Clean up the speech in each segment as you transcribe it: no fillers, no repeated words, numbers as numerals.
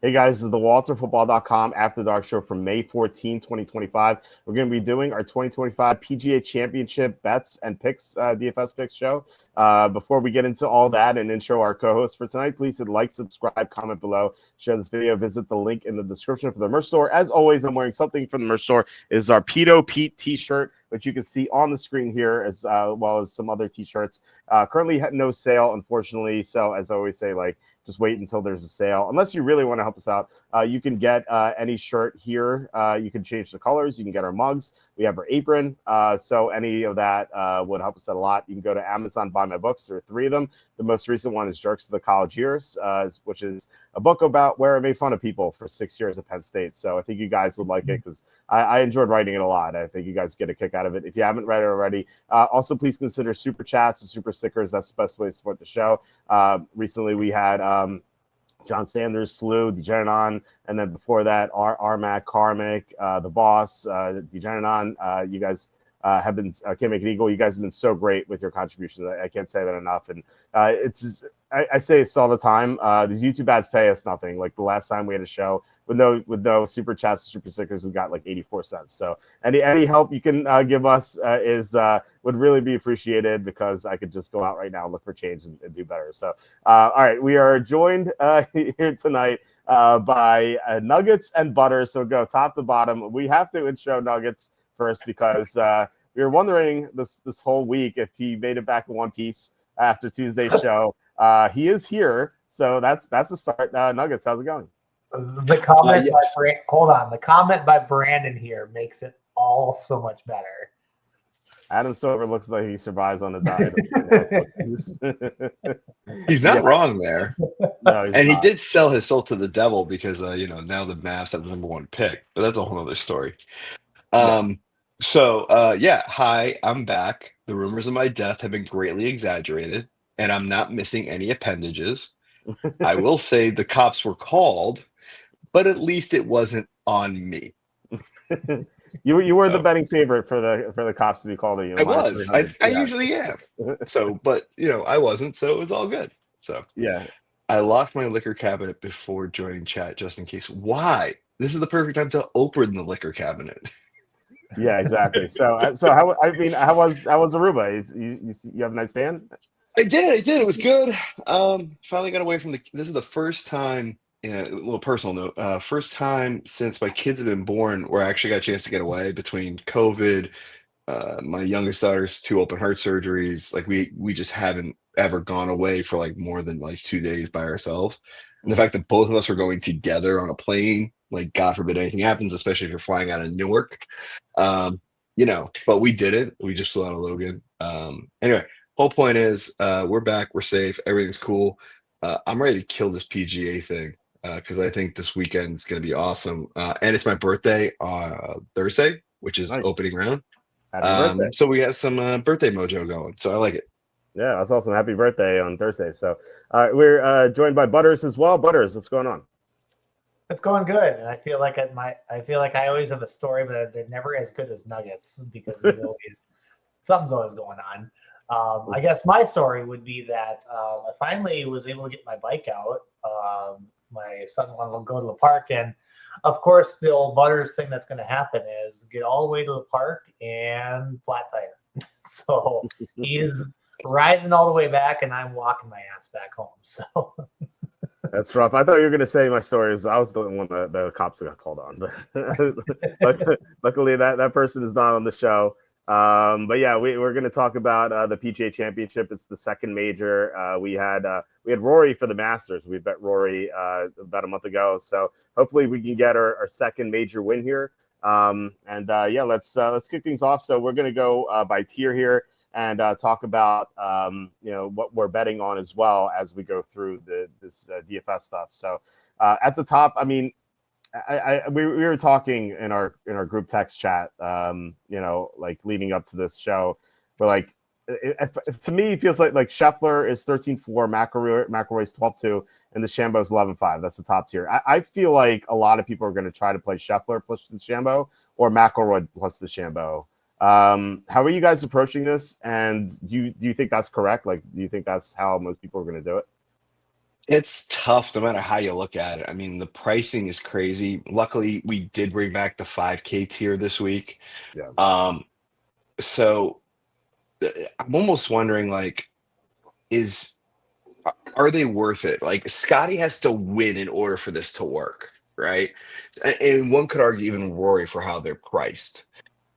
Hey guys, this is the WalterFootball.com After Dark Show from May 14, 2025. We're going to be doing our 2025 PGA Championship bets and picks, DFS picks show. Before we get into all that and intro our co-host for tonight, please hit like, subscribe, comment below, share this video, visit the link in the description for the merch store. As always, I'm wearing something from the merch store. It is our Pedo Pete t-shirt, which you can see on the screen here, as well as some other t-shirts. Currently no sale, unfortunately. So as I always say, just wait until there's a sale. Unless you really want to help us out, you can get any shirt here. You can change the colors. You can get our mugs. We have our apron. So any of that would help us out a lot. You can go to Amazon, buy my books. There are 3 of them. The most recent one is Jerks of the College Years, which is a book about where I made fun of people for 6 years at Penn State. So I think you guys would like it because I enjoyed writing it a lot. I think you guys get a kick out of it. If you haven't read it already, also please consider super chats and super stickers. That's the best way to support the show. Recently we had John Sanders, Slew, Degeneron, and then before that, Armac, Karmic, The Boss, Degeneron. You guys have been, Can't Make It Eagle. You guys have been so great with your contributions. I can't say that enough. And it's just, I say this all the time. These YouTube ads pay us nothing. Like the last time we had a show with no super chats, super stickers, we got like 84 cents. So any help you can give us would really be appreciated, because I could just go out right now and look for change and do better. So all right, we are joined here tonight by Nuggets and Butter. So go top to bottom. We have to intro Nuggets first because we were wondering this whole week if he made it back in one piece after Tuesday's show. He is here, so that's a start. Nuggets, how's it going? The comment the comment by Brandon here makes it all so much better. Adam Stover looks like he survives on the diet. He's not wrong there. No, he's and not. He did sell his soul to the devil because now the Mavs have the #1 pick, but that's a whole other story. Hi, I'm back. The rumors of my death have been greatly exaggerated, and I'm not missing any appendages. I will say the cops were called, but at least it wasn't on me. You were the betting favorite for the cops to be called on you. I was. I usually am. So, but I wasn't, so it was all good. So yeah. I locked my liquor cabinet before joining chat just in case. Why? This is the perfect time to open the liquor cabinet. Yeah, exactly. So how was Aruba? You have a nice stand? I did. It was good. Finally got away from this is the first time, a little personal note, first time since my kids have been born where I actually got a chance to get away between COVID, my youngest daughter's 2 open heart surgeries. Like we just haven't ever gone away for like more than like 2 days by ourselves. And the fact that both of us were going together on a plane, like God forbid anything happens, especially if you're flying out of Newark, but we didn't. We just flew out of Logan. Anyway. Whole point is, we're back, we're safe, everything's cool. I'm ready to kill this PGA thing because I think this weekend is going to be awesome. And it's my birthday on Thursday, which is opening round. Happy birthday. So we have some birthday mojo going. So I like it. Yeah, that's awesome. Happy birthday on Thursday. So we're joined by Butters as well. Butters, what's going on? It's going good, and I feel like I always have a story, but they're never as good as Nuggets because there's always something's always going on. I guess my story would be that I finally was able to get my bike out. My son wanted to go to the park, and of course, the old Butters thing that's going to happen is get all the way to the park and flat tire. So he's riding all the way back, and I'm walking my ass back home. So that's rough. I thought you were going to say my story is I was the one that the cops got called on, but luckily that person is not on the show. But yeah, we're going to talk about the PGA Championship. It's the second major. We had Rory for the Masters. We bet Rory about a month ago, so hopefully we can get our second major win here. Let's kick things off. So we're going to go by tier here and talk about what we're betting on as well as we go through this DFS stuff. So at the top, I mean, we were talking in our group text chat, like leading up to this show. We're like, to me, it feels like Scheffler is 13-4, McIlroy's 12-2, and the DeChambeau's 11-5. That's the top tier. I feel like a lot of people are going to try to play Scheffler plus DeChambeau or McIlroy plus DeChambeau. How are you guys approaching this? And do you think that's correct? Like, do you think that's how most people are going to do it? It's tough no matter how you look at it. I mean, the pricing is crazy. Luckily, we did bring back the 5K tier this week. Yeah. Um, so I'm almost wondering, like, is are they worth it? Like, Scotty has to win in order for this to work, right? And one could argue even Rory for how they're priced.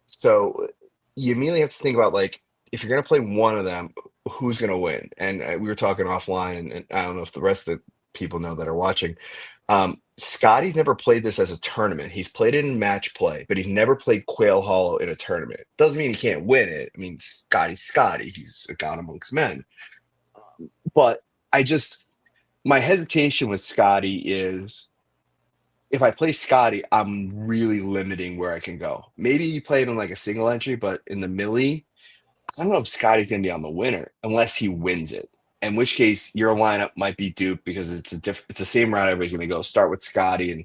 So you immediately have to think about, like, if you're going to play one of them, who's going to win? And we were talking offline, and I don't know if the rest of the people know that are watching. Scotty's never played this as a tournament. He's played it in match play, but he's never played Quail Hollow in a tournament. Doesn't mean he can't win it. I mean, Scotty's Scotty. He's a god amongst men. But I just, my hesitation with Scotty is if I play Scotty, I'm really limiting where I can go. Maybe you play him in like a single entry, but in the millie, I don't know if Scotty's going to be on the winner unless he wins it. In which case, your lineup might be duped because it's the same route everybody's going to go. Start with Scotty and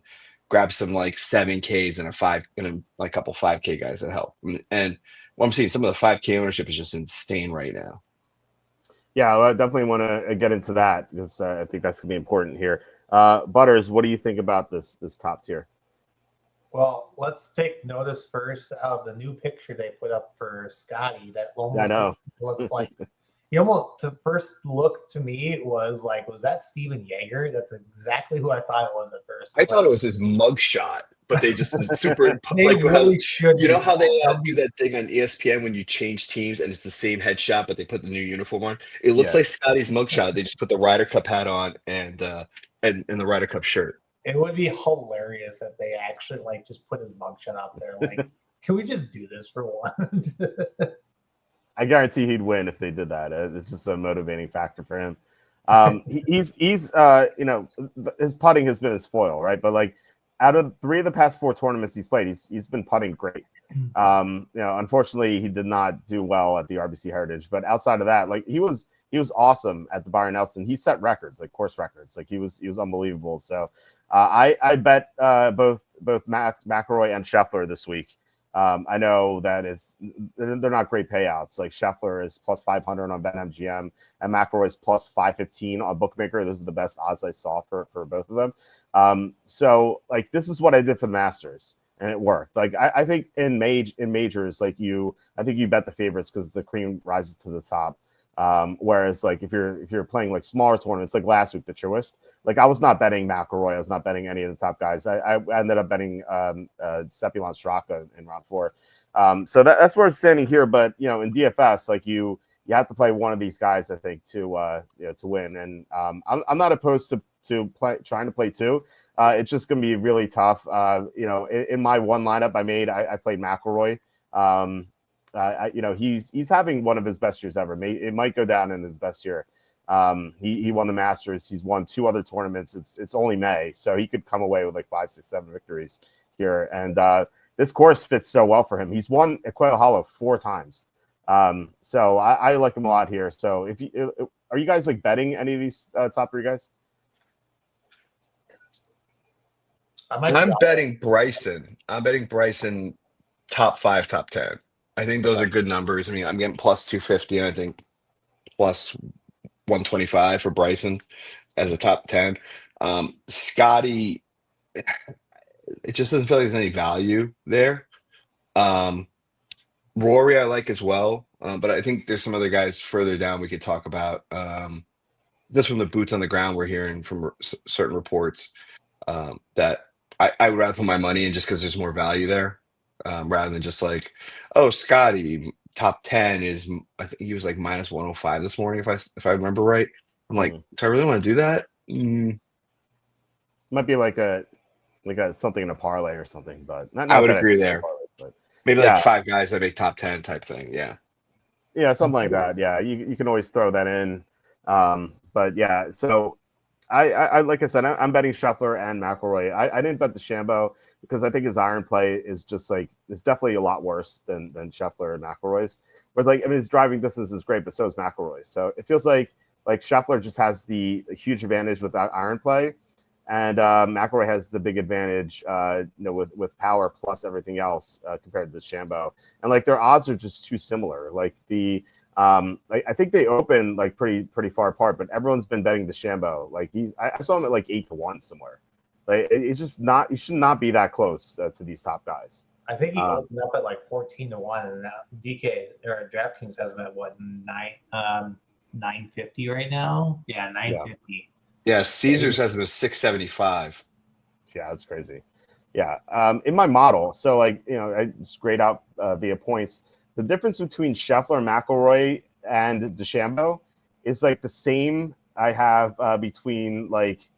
grab some like 7Ks and like a couple 5K guys that help. And what I'm seeing, some of the 5K ownership is just insane right now. Yeah, well, I definitely want to get into that because I think that's going to be important here. Butters, what do you think about this top tier? Well, let's take notice first of the new picture they put up for Scotty. That almost looks like he almost the first look to me was like, was that Steven Yeager? That's exactly who I thought it was at first. I thought it was his mugshot, but they just super they like really should. You know how they do that thing on ESPN when you change teams and it's the same headshot, but they put the new uniform on. It looks like Scotty's mugshot. They just put the Ryder Cup hat on and the Ryder Cup shirt. It would be hilarious if they actually like just put his mugshot up there. Like, can we just do this for once? I guarantee he'd win if they did that. It's just a motivating factor for him. He's his putting has been his foil, right? But like out of 3 of the past 4 tournaments he's played, he's been putting great. Unfortunately, he did not do well at the RBC Heritage, but outside of that, like he was awesome at the Byron Nelson. He set records, like course records. Like he was unbelievable. So I bet both McIlroy and Scheffler this week. I know that they're not great payouts. Like Scheffler is plus 500 on BetMGM and McIlroy is plus 515 on Bookmaker. Those are the best odds I saw for both of them. So like this is what I did for the Masters and it worked. Like I think in majors, like I think you bet the favorites because the cream rises to the top. Whereas like if you're playing like smaller tournaments like last week, the Truist, like I was not betting McIlroy, I was not betting any of the top guys. I ended up betting Sepulon Straka in round 4. So that's where I'm standing here. But in DFS, like you have to play one of these guys, I think, to win. And I'm not opposed to trying to play 2. It's just gonna be really tough. In my one lineup I made, I played McIlroy. He's having one of his best years ever. It might go down in his best year. He won the Masters. He's won 2 other tournaments. It's only May, so he could come away with like 5, 6, 7 victories here. And this course fits so well for him. He's won at Quail Hollow 4 times. So I like him a lot here. So are you guys like betting any of these top 3 guys? I'm betting Bryson. I'm betting Bryson top 5, top 10. I think those are good numbers. I mean, I'm getting plus 250, and I think plus 125 for Bryson as a top 10. Scotty, it just doesn't feel like there's any value there. Rory, I like as well, but I think there's some other guys further down we could talk about. Just from the boots on the ground, we're hearing from certain reports that I would rather put my money in just because there's more value there. Rather than just like, oh, Scotty top 10 is, I think he was like minus 105 this morning if I remember right. I'm like, do I really want to do that? Might be like a something in a parlay or something, but not I would agree there. Parlay, but maybe like 5 guys that make top 10 type thing. Yeah, something like that. Yeah, you can always throw that in. But yeah, so I like I said, I'm betting Scheffler and McIlroy. I didn't bet the Shambo because I think his iron play is just like it's definitely a lot worse than Scheffler and McIlroy's. Whereas like his driving distance is great, but so is McIlroy. So it feels like Scheffler just has the huge advantage with that iron play, and McIlroy has the big advantage, with power plus everything else compared to the Shambo. And like their odds are just too similar. Like the I think they open like pretty far apart, but everyone's been betting DeChambeau. Like I saw him at like 8-1 somewhere. Like it's just not. You should not be that close to these top guys. I think he opened up at like 14-1, and now DK or DraftKings has him at what 950 right now. Yeah, 950. Yeah, Caesars has him at 675. Yeah, that's crazy. Yeah, in my model, so like I just grade out via points. The difference between Scheffler, McIlroy, and DeChambeau is like the same I have between like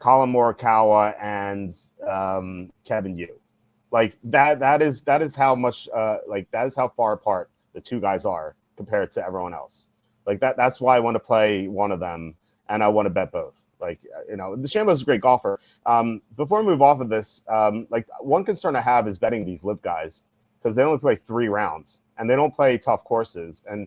Colin Morikawa and Kevin Yu. Like that is how much that is how far apart the two guys are compared to everyone else. Like that's why I want to play one of them and I want to bet both. Like DeChambeau is a great golfer. Before we move off of this, like one concern I have is betting these LIV guys because they only play 3 rounds and they don't play tough courses. And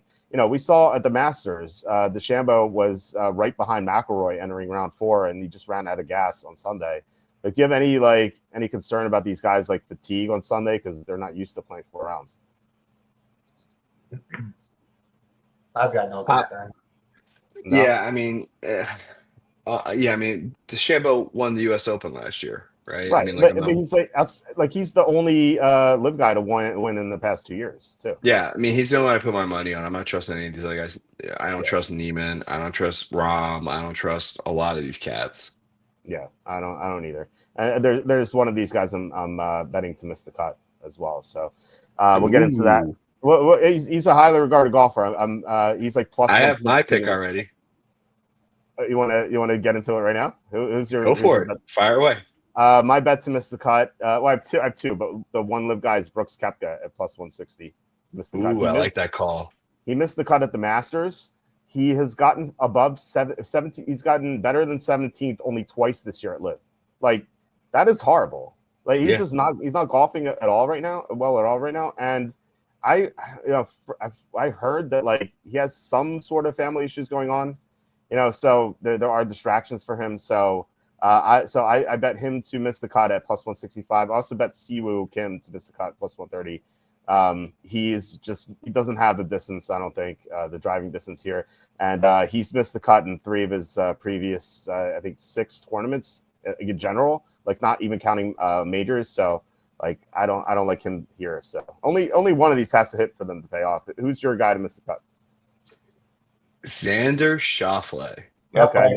we saw at the Masters, DeChambeau was right behind McIlroy entering round 4, and he just ran out of gas on Sunday. Like, do you have any concern about these guys like fatigue on Sunday because they're not used to playing 4 rounds? I've got no concern. No? Yeah, I mean, DeChambeau won the U.S. Open last year, right? Right, I mean, but he's the only LIV guy to win in the past 2 years too. Yeah, I mean, he's the only one I put my money on. I'm not trusting any of these other guys. I don't trust Neiman. I don't trust Rahm. I don't trust a lot of these cats. Yeah, I don't either. And there's one of these guys I'm betting to miss the cut as well. So we'll get into that. Well, he's a highly regarded golfer. He's like plus. I have my pick already. You want to get into it right now? Who's your go for it? Bet? Fire away. My bet to miss the cut. Well, I have two, but the one LIV guy is Brooks Koepka at plus 160. Missed the cut. I like that call. He missed the cut at the Masters. He has gotten above 17. He's gotten better than 17th only twice this year at LIV. Like that is horrible. Like he's just not. He's not golfing at all right now. Well, at all right now. And I heard that like he has some sort of family issues going on. So there are distractions for him. So I bet him to miss the cut at plus 165. I also bet Siwoo Kim to miss the cut plus 130. He doesn't have the distance, I don't think, the driving distance here. And he's missed the cut in 3 of his previous, I think, 6 tournaments in general, like not even counting majors. So like I don't like him here. So only one of these has to hit for them to pay off. Who's your guy to miss the cut? Xander Schauffele. Okay,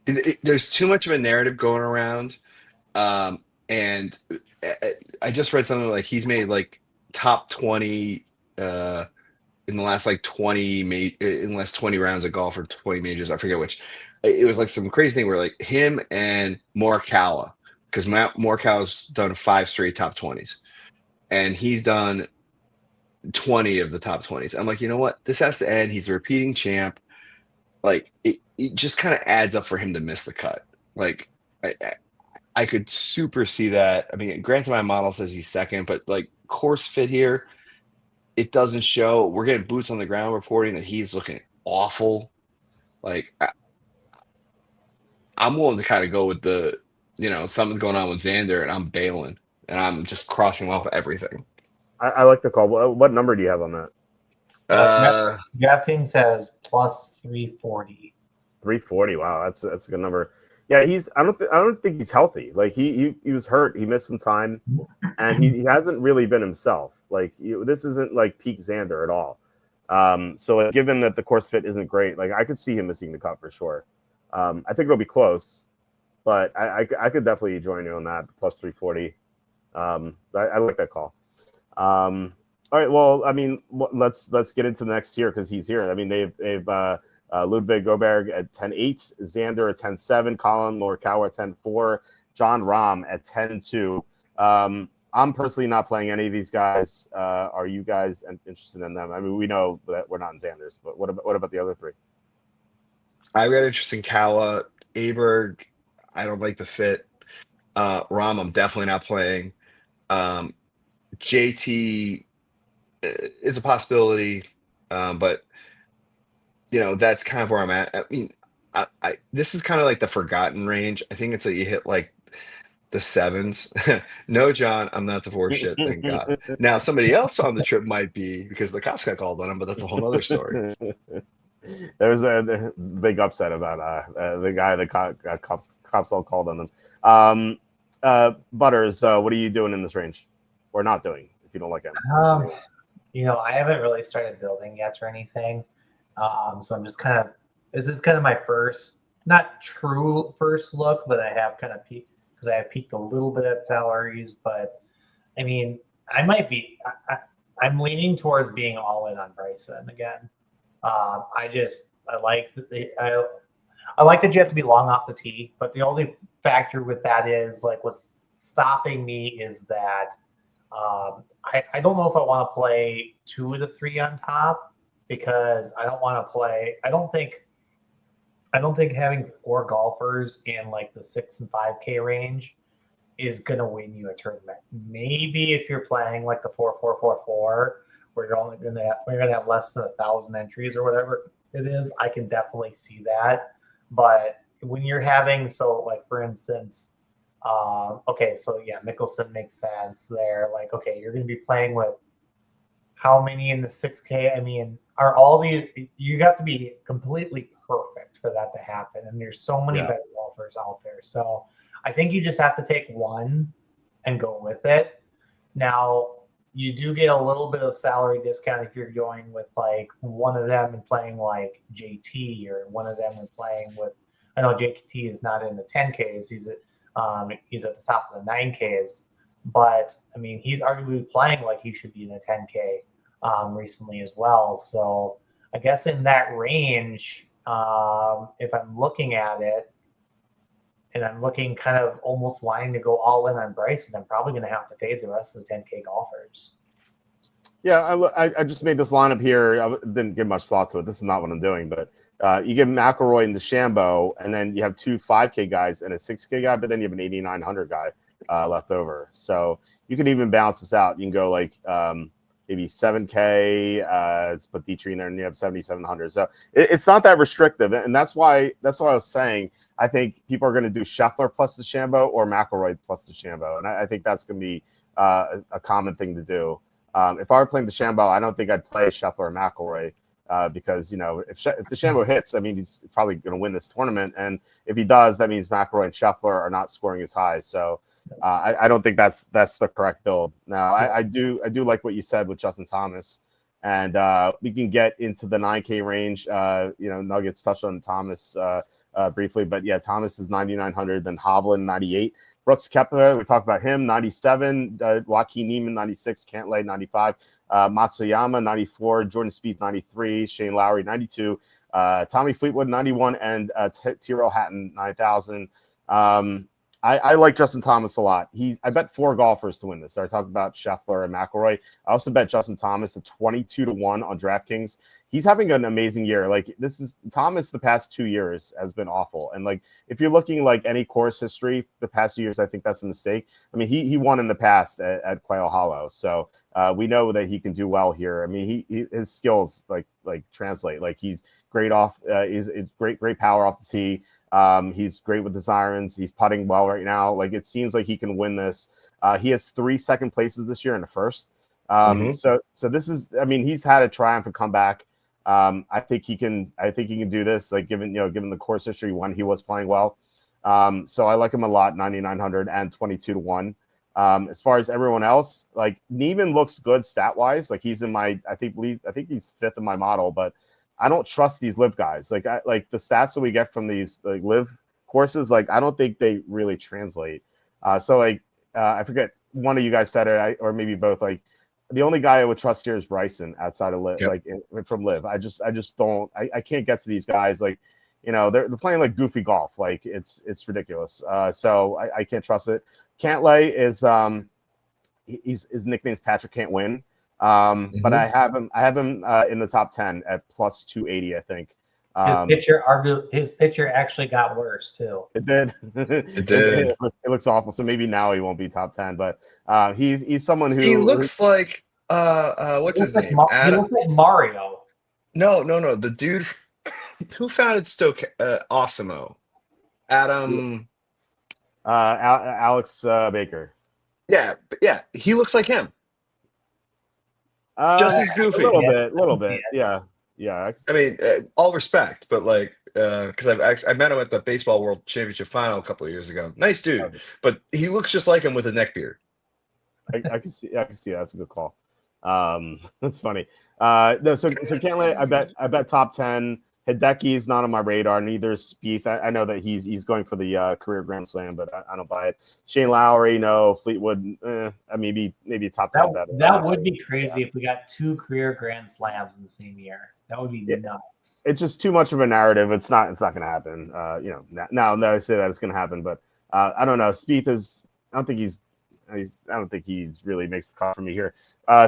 nice. There's too much of a narrative going around. And I just read something like he's made like top 20 in the last like 20 in the last 20 rounds of golf or 20 majors. I forget which. It was like some crazy thing where like him and Morikawa, because Morikawa's done 5 straight top 20s, and he's done 20 of the top 20s. I'm like, you know what? This has to end. He's a repeating champ. Like it just kind of adds up for him to miss the cut. Like I could super see that. I mean, granted, my model says he's second, but like course fit here, it doesn't show. We're getting boots on the ground reporting that he's looking awful. Like I'm willing to kind of go with the, something's going on with Xander, and I'm bailing, and I'm just crossing off everything. I like the call. What number do you have on that? DraftKings has plus 340. 340. Wow, that's a good number. Yeah, I don't think he's healthy. Like he was hurt. He missed some time, and he hasn't really been himself. Like this isn't like peak Xander at all. So like, given that the course fit isn't great, like I could see him missing the cut for sure. I think it'll be close, but I could definitely join you on that plus 340. I like that call. All right. Well, I mean, let's get into the next tier because he's here. I mean, they've Ludwig Goberg at 10.8, Xander at 10.7, Colin Morikawa at 10.4, John Rahm at 10.2. I'm personally not playing any of these guys. Are you guys interested in them? I mean, we know that we're not in Xander's, but what about the other 3? I've got interest in Kawa. Aberg, I don't like the fit. Rahm, I'm definitely not playing. JT is a possibility, but that's kind of where I'm at. I mean, this is kind of like the forgotten range. I think it's that you hit like the sevens. No, John, I'm not divorced yet, thank God. Now, somebody else on the trip might be because the cops got called on him, but that's a whole other story. There was a big upset about the guy that cops all called on them. Butters, what are you doing in this range, or not doing if you don't like him? I haven't really started building yet or anything. So I'm just this is kind of my first, not true first look, but I have kind of peeked because I have peeked a little bit at salaries. But I mean, I might be, I'm leaning towards being all in on Bryson again. I like that you have to be long off the tee, but the only factor with that is like what's stopping me is that I don't know if I want to play 2 of the 3 on top because I don't want to play. I don't think having 4 golfers in like the 6 and 5K range is gonna win you a tournament. Maybe if you're playing like the 4-4-4-4, where you're gonna have less than 1,000 entries or whatever it is, I can definitely see that. But when you're having, so like for instance, okay, so yeah, Mickelson makes sense there. Like, okay, you're gonna be playing with how many in the 6K? I mean, are all these? You have to be completely perfect for that to happen, and there's so many better golfers out there. So I think you just have to take one and go with it. Now, you do get a little bit of salary discount if you're going with like one of them and playing like JT, or one of them and playing with. I know JT is not in the 10Ks; he's at the top of the 9Ks. But I mean, he's arguably playing like he should be in the 10K recently as well. So I guess in that range, if I'm looking at it, and I'm looking kind of almost wanting to go all in on Bryson, I'm probably going to have to fade the rest of the 10K golfers. Yeah, I just made this lineup here. I didn't give much thought to it. This is not what I'm doing, but you give McIlroy and DeChambeau, and then you have 2 5K guys and a 6K guy, but then you have an 8,900 guy left over. So you can even balance this out. You can go like maybe 7K, put Dietrich in there, and you have 7,700. So it's not that restrictive, and that's why I was saying I think people are going to do Scheffler plus DeChambeau or McIlroy plus DeChambeau, and I think that's going to be a common thing to do. If I were playing DeChambeau, I don't think I'd play Scheffler or McIlroy because if DeChambeau hits, I mean he's probably going to win this tournament, and if he does, that means McIlroy and Scheffler are not scoring as high. So I don't think that's the correct build. Now I do like what you said with Justin Thomas, and we can get into the 9K range. Nuggets touched on Thomas briefly, but yeah, Thomas is 9,900, then Hovland 98. Brooks Koepka, we talked about him, 97. Joaquin Niemann, 96. Cantlay, 95. Matsuyama, 94. Jordan Spieth, 93. Shane Lowry, 92. Tommy Fleetwood, 91. And Tyrrell Hatton, 9,000. I like Justin Thomas a lot. I bet 4 golfers to win this. So I talked about Scheffler and McIlroy. I also bet Justin Thomas at 22-1 on DraftKings. He's having an amazing year. Like Thomas the past 2 years has been awful. And like if you're looking like any course history the past 2 years, I think that's a mistake. I mean, he won in the past at Quail Hollow, so we know that he can do well here. I mean, his skills like translate. Like he's great off. He's great power off the tee. He's great with his irons. He's putting well right now. Like it seems like he can win this. He has 3 second places this year in the first. So this is. I mean, he's had a triumphant comeback. I think he can do this. Like given the course history when he was playing well. So I like him a lot. 9,900 and 22-1. As far as everyone else, like Neiman looks good stat wise. Like he's in my. I think he's 5th in my model, but I don't trust these live guys. Like the stats that we get from these like live courses, like I don't think they really translate. So I forget, one of you guys said it, or maybe both. Like the only guy I would trust here is Bryson outside of live, from live. I just don't. I can't get to these guys. Like they're playing like goofy golf. Like it's ridiculous. So I can't trust it. Cantlay is his nickname's Patrick Can't Win. But I have him in the top 10 at plus 280, I think. His pitcher actually got worse too. It did. It did. It looks awful. So maybe now he won't be top 10, but he's someone who he looks like what's his name? He looks like Mario. No, the dude who founded Stoke Osimo. Adam. Alex Baker. Yeah, but yeah, he looks like him. Just as goofy. A little bit. Yeah. I mean, all respect, but like, because I met him at the Baseball World Championship final a couple of years ago. Nice dude, but he looks just like him with a neck beard. I can see. That's a good call. That's funny. No, so Cantlay, I bet top 10. Hideki is not on my radar. Neither is Spieth. I know that he's going for the career Grand Slam, but I don't buy it. Shane Lowry, no. Fleetwood, maybe top 10 better. That would be crazy if we got 2 career Grand Slams in the same year. That would be nuts. It's just too much of a narrative. It's not going to happen. Now that I say that it's going to happen, but I don't know. Spieth is. I don't think he really makes the cut for me here.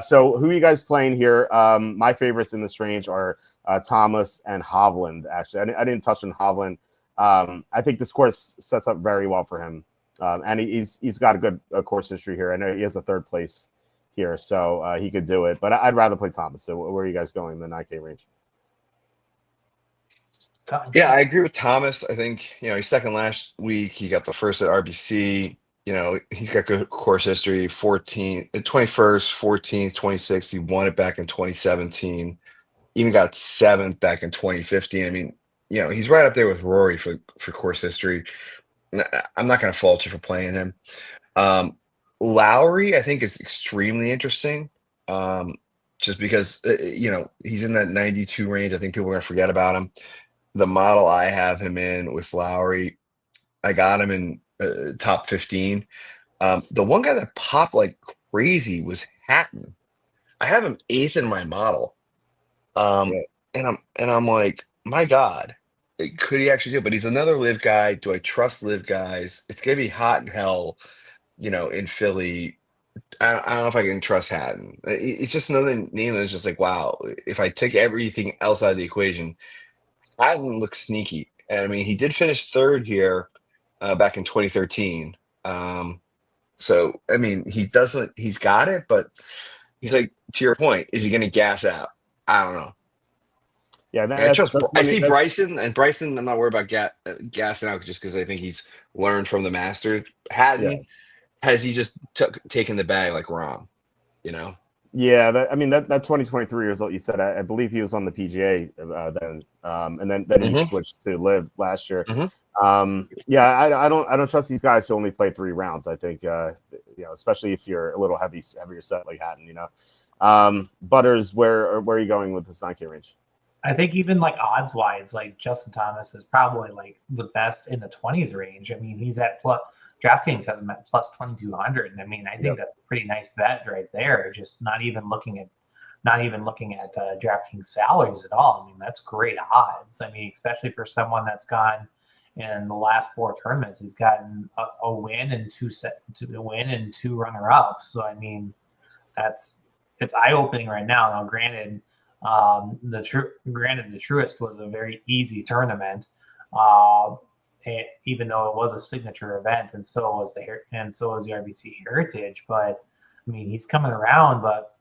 So who are you guys playing here? My favorites in this range are Thomas and Hovland. Actually, I didn't touch on Hovland. I think this course sets up very well for him, and he's got a good course history here. I know he has a 3rd place here, so he could do it. But I'd rather play Thomas. So where are you guys going in the 9K range? Yeah, I agree with Thomas. I think he's second last week. He got the first at RBC. He's got good course history. 21st, 14th, 26th. He won it back in 2017. Even got 7th back in 2015. I mean, he's right up there with Rory for course history. I'm not going to fault you for playing him. Lowry, I think, is extremely interesting. Just because he's in that 92 range. I think people are going to forget about him. The model I have him in with Lowry, I got him in top 15. The one guy that popped like crazy was Hatton. I have him 8th in my model. And I'm like, my God, could he actually do it? But he's another live guy. Do I trust live guys? It's gonna be hot in hell, in Philly. I don't know if I can trust Hatton. It's just another name that's just like, wow. If I take everything else out of the equation, Hatton looks sneaky. And I mean, he did finish 3rd here back in 2013. So I mean, he's got it, but he's like, to your point, is he going to gas out? I don't know. Yeah, I see Bryson, and Bryson, I'm not worried about gassing out just because I think he's learned from the Masters. Hatton, has he just taken the bag like wrong? Yeah, that 2023 result you said, I believe he was on the PGA then, and then he switched to live last year. I don't trust these guys who only play 3 rounds. I think especially if you're a little heavier set like Hatton. Butters, where are you going with this 9K range? I think even like odds wise, like Justin Thomas is probably like the best in the 20s range. I mean, he's at DraftKings has him at plus 2,200. And I mean, I think that's a pretty nice bet right there. Just not even looking at DraftKings salaries at all. I mean, that's great odds. I mean, especially for someone that's gone in the last 4 tournaments, he's gotten a win and 2 runner-ups. So I mean, it's eye-opening right now. Now, granted, the Truist was a very easy tournament, even though it was a signature event, and so was the RBC Heritage. But I mean, he's coming around. But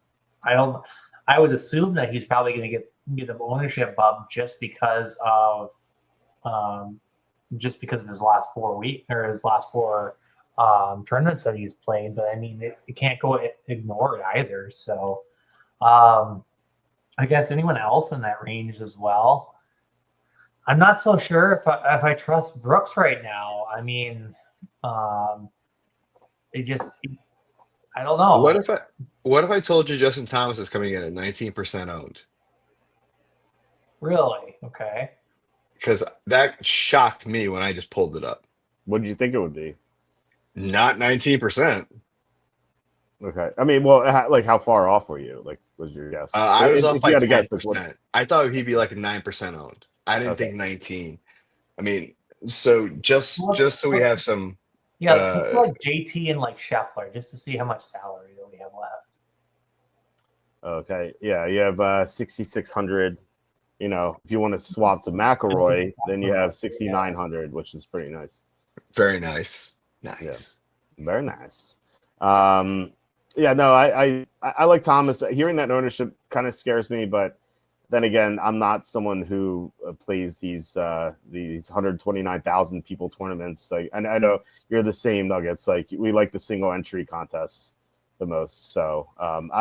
I would assume that he's probably going to get an ownership bump just because of his last 4 tournaments that he's played. But I mean, it can't go ignored either. So I guess anyone else in that range as well. I'm not so sure if I trust Brooks right now. I mean, I don't know. What if I told you Justin Thomas is coming in at 19% owned? Really? Okay. Because that shocked me when I just pulled it up. What did you think it would be? Not 19%. Okay. I mean, well, like how far off were you? Like, was your guess? I was off by 10%. Guess, I thought he'd be like 9% owned. I didn't think 19. I mean, so just so we have some. Yeah, like JT and like Scheffler, just to see how much salary that we have left. Okay. Yeah, you have 6,600. If you want to swap to McIlroy, then you have 6,900, which is pretty nice. Very nice. Nice. Yeah. Very nice. I like Thomas. Hearing that ownership kind of scares me, but then again, I'm not someone who plays these 129,000 people tournaments. Like, and I know you're the same, Nuggets. Like, we like the single entry contests the most. So,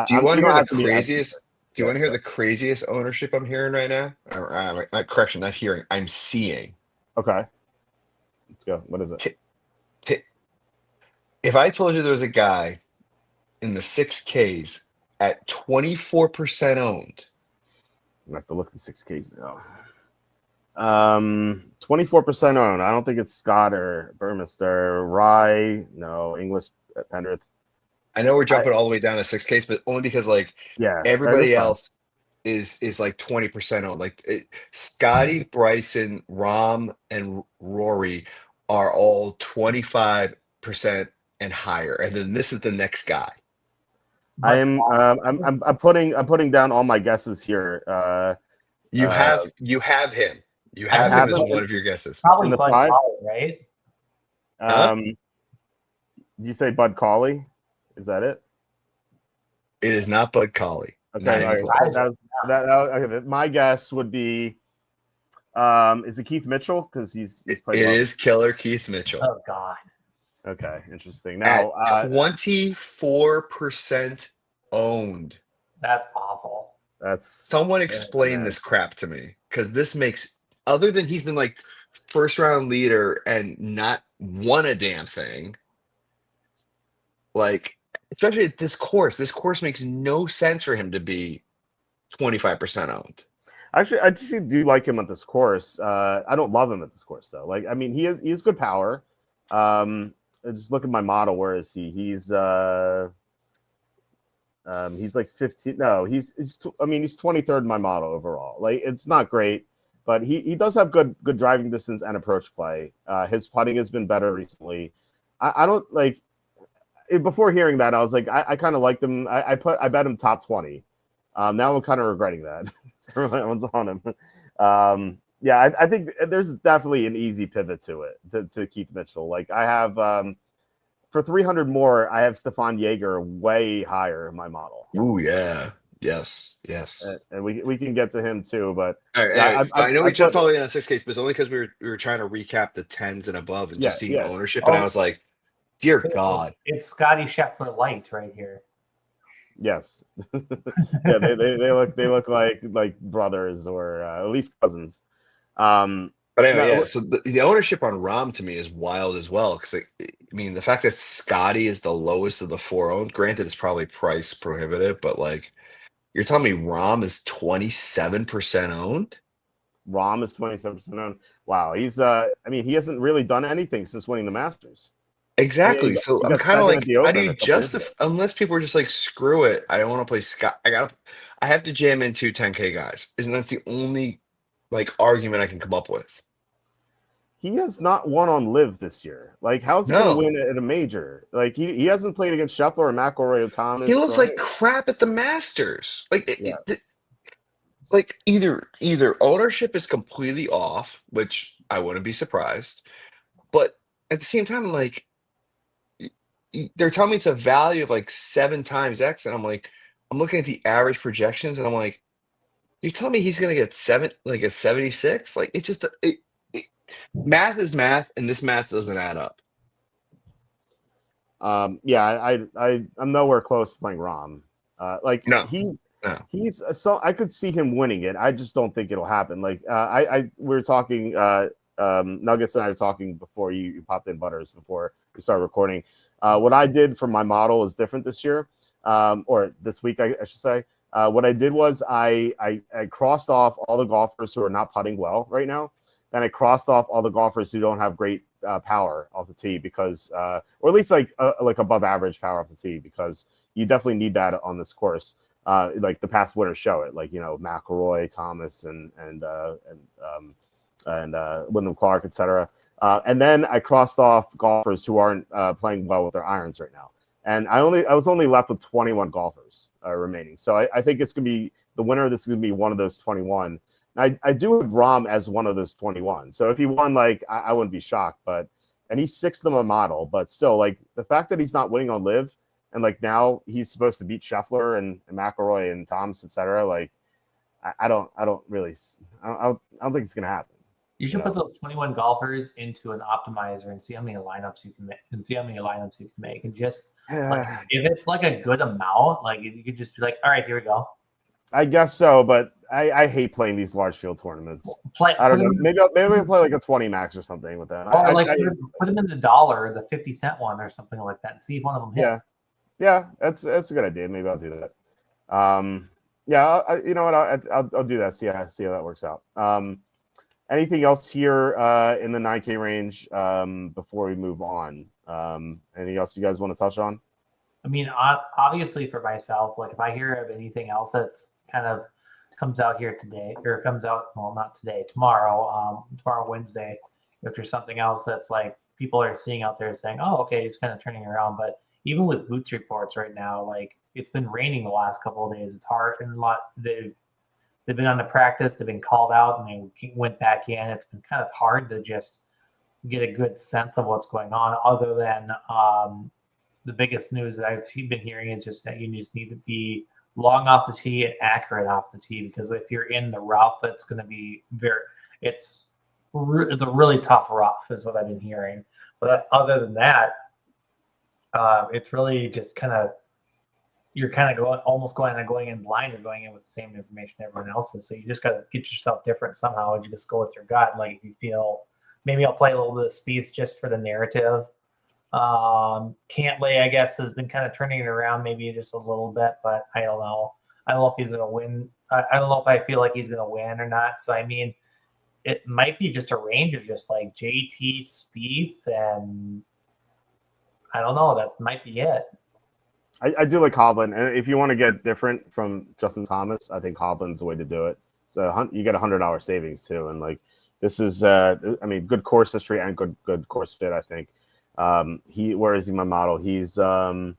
Do you want to hear the be as craziest? Do you want to hear the craziest ownership I'm hearing right now? Or, correction, not hearing. I'm seeing. Okay, let's go. What is it? If I told you there was a guy in the 6Ks at 24% owned. I have to look at the 6Ks now. 24% owned. I don't think it's Scott or Burmester. Rye, no. English Penrith. I know we're jumping all the way down to 6Ks, but only because like everybody else is like 20% owned. Like Scotty, Bryson, Rom, and Rory are all 25% and higher, and then this is the next guy. I'm putting down all my guesses here. You have him. You have him as one of your guesses. Probably Bud Colley, right? You say Bud Colley? Is that it? It is not Bud Colley. Okay, okay. My guess would be, is it Keith Mitchell? Because he's played. It is Killer Keith Mitchell. Oh God. Okay, interesting. Now, at 24% owned. That's awful. Someone explain this crap to me, because this makes, other than he's been like first round leader and not won a damn thing, like especially at this course makes no sense for him to be 25% owned. Actually, I just do like him at this course. I don't love him at this course though. Like, I mean, he has good power. Just look at my model. Where is he? He's like 15. No, he's 23rd in my model overall. Like, it's not great, but he does have good driving distance and approach play. His putting has been better recently. I don't like. Before hearing that, I was like, I kind of liked him. I bet him top 20. Now I'm kind of regretting that. Everyone's on him. Yeah, I think there's definitely an easy pivot to it, to Keith Mitchell. Like, I have, for 300 more, I have Stefan Jaeger way higher in my model. Ooh, yeah. Yes. And we can get to him too, but I know we jumped all the way on 6Ks, but it's only because we were trying to recap the 10s and above and just seeing ownership, and I was like, dear God. It's Scotty Scheffler light right here. Yes. Yeah, they look like brothers, or at least cousins. But anyway, so the ownership on Rom to me is wild as well, because I mean, the fact that Scotty is the lowest of the 4 owned, granted it's probably price prohibitive, but like, you're telling me Rom is 27% owned? Rom is 27% owned. Wow, he's he hasn't really done anything since winning the Masters. Exactly. So I'm kind of like, how do you justify, unless people are just like, screw it, I don't want to play Scott. I have to jam in 2 10K guys. Isn't that the only like argument I can come up with? He has not won on Live this year. Like, how's he going to win at a major? Like, he hasn't played against Scheffler or McIlroy or Thomas. He looks like crap at the Masters. Like, it's like either ownership is completely off, which I wouldn't be surprised, but at the same time, like, they're telling me it's a value of like 7 times X, and I'm like, I'm looking at the average projections, and I'm like, you're telling me he's going to get a 76? Like, it's just math is math, and this math doesn't add up. I'm nowhere close to playing Rom. He's so I could see him winning it. I just don't think it'll happen. Like, we were talking. Nuggets and I were talking before you popped in, Butters, before we started recording. What I did for my model is different this year, or this week, I should say. What I did was I crossed off all the golfers who are not putting well right now. Then I crossed off all the golfers who don't have great power off the tee, because, or at least like above average power off the tee, because you definitely need that on this course. Like the past winners show it, like, McIlroy, Thomas, and Wyndham Clark, etc. And then I crossed off golfers who aren't playing well with their irons right now. And I was only left with 21 golfers remaining. So I think it's going to be the winner of this is going to be one of those 21. I do have Rom as one of those 21. So if he won, like, I wouldn't be shocked. And he's 6th in my model, but still, like, the fact that he's not winning on Live, and like now he's supposed to beat Scheffler and McIlroy and Thomas, etc. Like, I don't really I don't think it's gonna happen. You should put those 21 golfers into an optimizer and see how many lineups you can make, and just like if it's like a good amount, like you could just be like, all right, here we go. I guess so, but I hate playing these large field tournaments. I don't know. Maybe I'll play like a 20 max or something with that. Or put them in the $1, the 50-cent one or something like that, and see if one of them hits. Yeah, that's a good idea. Maybe I'll do that. You know what? I'll do that. See how that works out. Anything else here in the 9K range before we move on? Anything else you guys want to touch on? I mean, obviously for myself, like if I hear of anything else that's kind of comes out here today, or comes out, well, not today, tomorrow Wednesday, if there's something else that's like people are seeing out there saying, oh, okay, it's kind of turning around. But even with boots reports right now, like it's been raining the last couple of days. It's hard, and they've been on the practice, they've been called out, and they went back in. It's been kind of hard to just get a good sense of what's going on, other than the biggest news that I've been hearing is just that you just need to be long off the tee and accurate off the tee, because if you're in the rough, it's going to be it's a really tough rough is what I've been hearing. But other than that, it's really just kind of, you're kind of going in blind, or going in with the same information everyone else is. So you just got to get yourself different somehow, and you just go with your gut. Like if you feel, maybe I'll play a little bit of Spieth just for the narrative. Cantlay, I guess, has been kind of turning it around, maybe just a little bit, but I don't know. I don't know if he's going to win. I don't know if I feel like he's going to win or not. So, I mean, it might be just a range of just like JT, Spieth, and I don't know. That might be it. I do like Hovland, and if you want to get different from Justin Thomas, I think Hovland's the way to do it. So you get $100 savings too, and like this is, I mean, good course history and good course fit, I think. Where is he in my model? He's I mean,